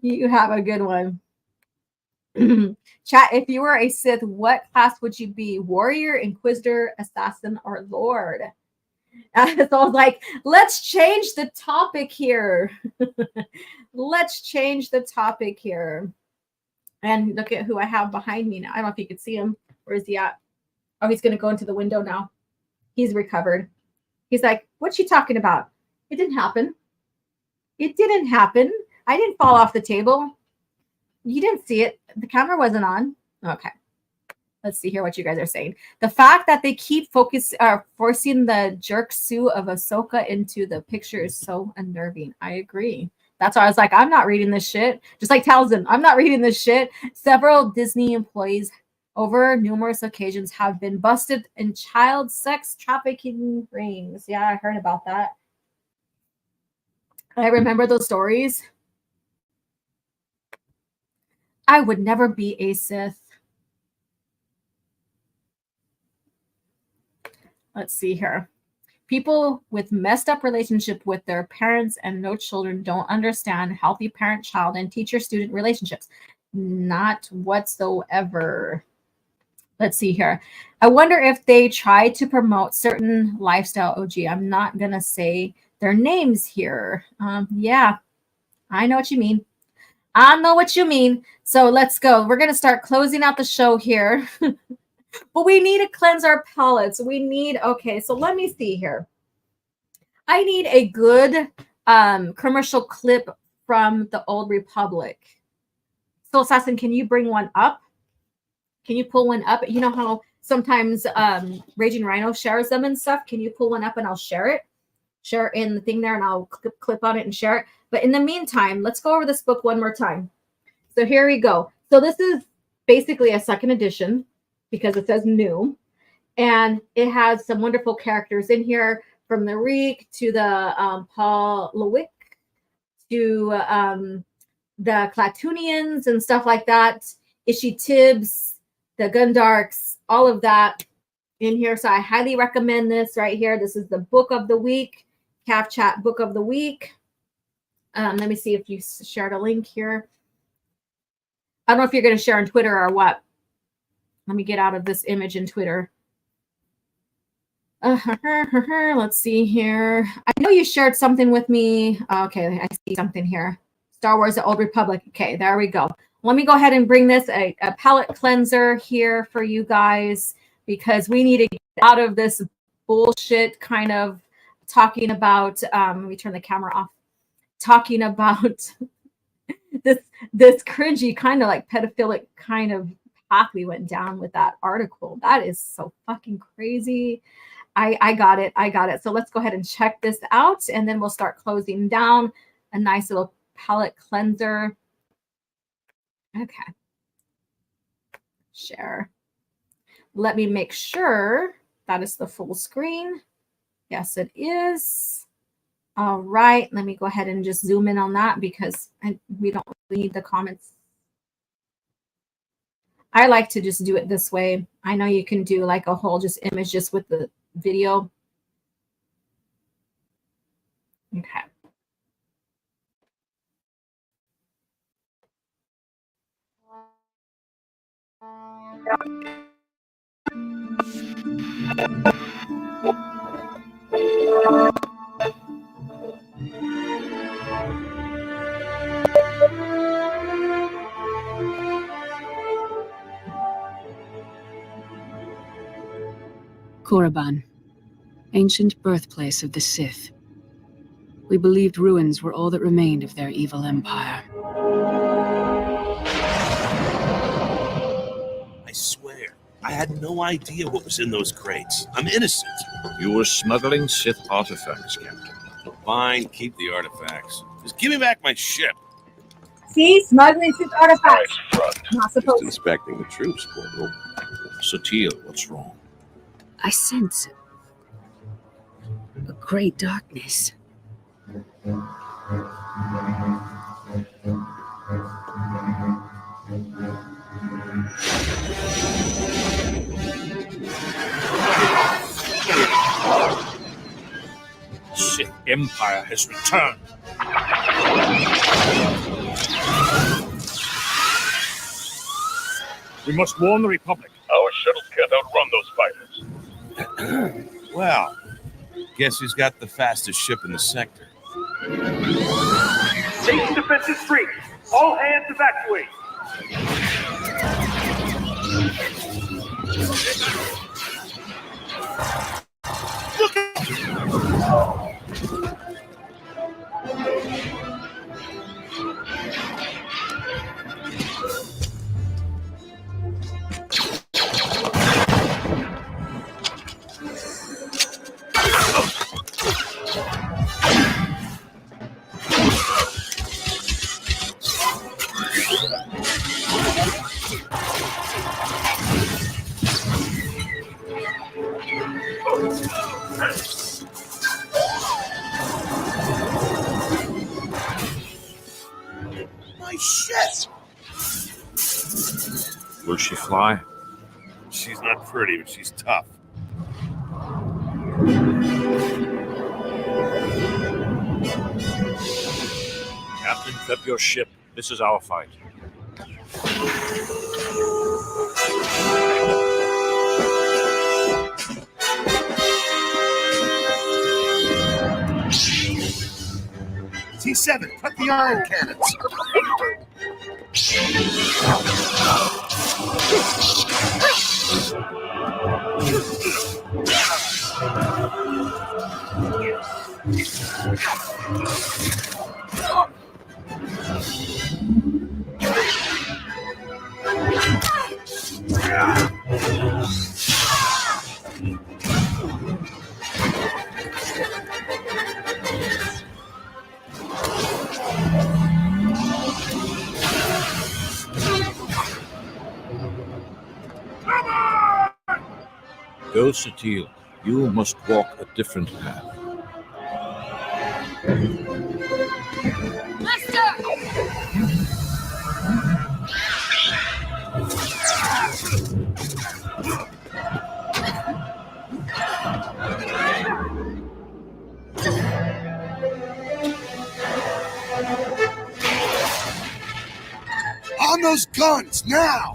You have a good one. Chat, if you were a Sith, what class would you be? Warrior, Inquisitor, Assassin, or Lord? So I was like, let's change the topic here. Let's change the topic here. And look at who I have behind me now. I don't know if you can see him. Where is he at? Oh, he's going to go into the window now. He's recovered. He's like, what's she talking about? It didn't happen. It didn't happen. I didn't fall off the table. You didn't see it. The camera wasn't on. Okay. Let's see here what you guys are saying. The fact that they keep forcing the jerk Sue of Ahsoka into the picture is so unnerving. I agree. That's why I was like, I'm not reading this shit. Just like Talzin, I'm not reading this shit. Several Disney employees over numerous occasions have been busted in child sex trafficking rings. Yeah, I heard about that. I remember those stories. I would never be a Sith. Let's see here. People with messed up relationship with their parents and no children don't understand healthy parent-child and teacher-student relationships. Not whatsoever. Let's see here. I wonder if they try to promote certain lifestyle. Oh, gee, I'm not going to say their names here. Yeah, I know what you mean. I know what you mean. So let's go. We're going to start closing out the show here. But we need to cleanse our palates. We need, okay, so let me see here. I need a good commercial clip from the Old Republic. So Assassin, can you bring one up? Can you pull one up? You know how sometimes Raging Rhino shares them and stuff? Can you pull one up and I'll share it? Share it in the thing there and I'll clip on it and share it. But in the meantime, let's go over this book one more time. So here we go. So this is basically a second edition because it says new. And it has some wonderful characters in here, from the Reek to the Paul Lewick to the Clatoonians and stuff like that. Ishi Tibbs, the Gundarks, all of that in here. So I highly recommend this right here. This is the book of the week, CAF Chat book of the week. Let me see if you shared a link here. I don't know if you're going to share on Twitter or what. Let me get out of this image in Twitter. Let's see here. I know you shared something with me. Okay, I see something here. Star Wars: The Old Republic. Okay, there we go. Let me go ahead and bring this a palate cleanser here for you guys, because we need to get out of this bullshit kind of talking about. Let me turn the camera off. Talking about this cringy kind of like pedophilic kind of path we went down with that article. That is so fucking crazy. I got it. I got it. So let's go ahead and check this out, and then we'll start closing down. A nice little palette cleanser. Okay. Share. Let me make sure that is the full screen. Yes, it is. All right. Let me go ahead and just zoom in on that because we don't really need the comments. I like to just do it this way. I know you can do like a whole just image just with the video. Okay. Korriban, Ancient birthplace of the Sith. We believed ruins were all that remained of their evil empire. I swear, I had no idea what was in those crates. I'm innocent. You were smuggling Sith artifacts, Captain. Fine, keep the artifacts. Just give me back my ship. See, smuggling Sith artifacts. Not supposed to. Inspecting the troops, Corporal. Satele, what's wrong? I sense a great darkness. Sith Empire has returned. We must warn the Republic. Our shuttles can't outrun those fighters. Well, guess who's got the fastest ship in the sector? Station defenses breach. All hands evacuate. My ship! Will she fly? She's not pretty, but she's tough. Captain, prep your ship. This is our fight. T7, cut the iron cannons! Go, Satele. You must walk a different path. On those guns, now!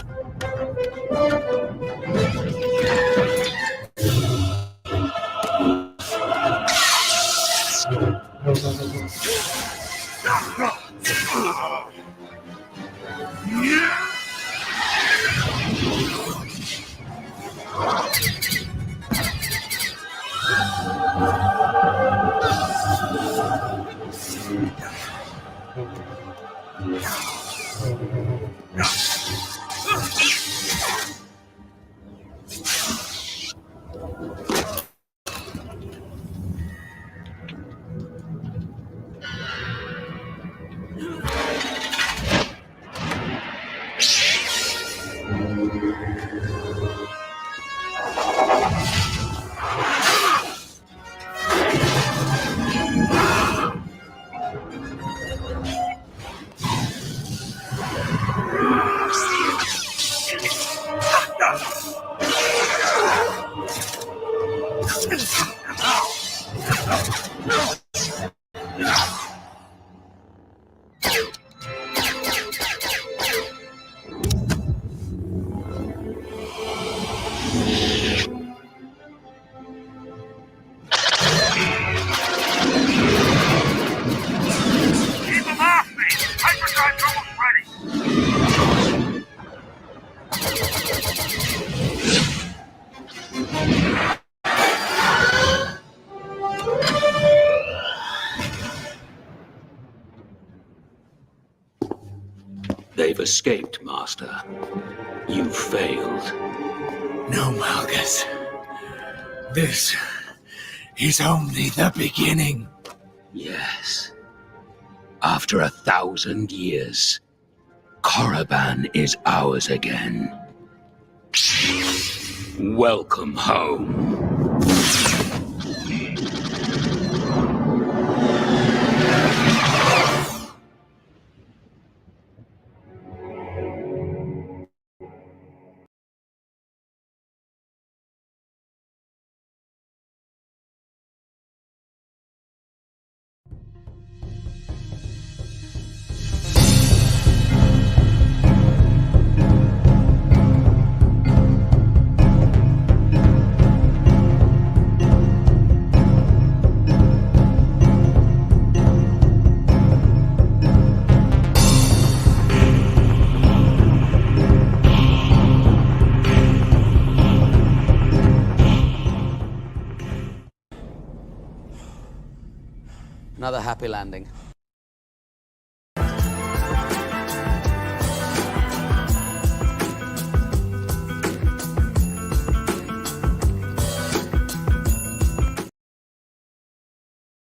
escaped, Master. You failed. No, Malgus. This is only the beginning. Yes. After 1,000 years, Korriban is ours again. Welcome home. Another happy landing.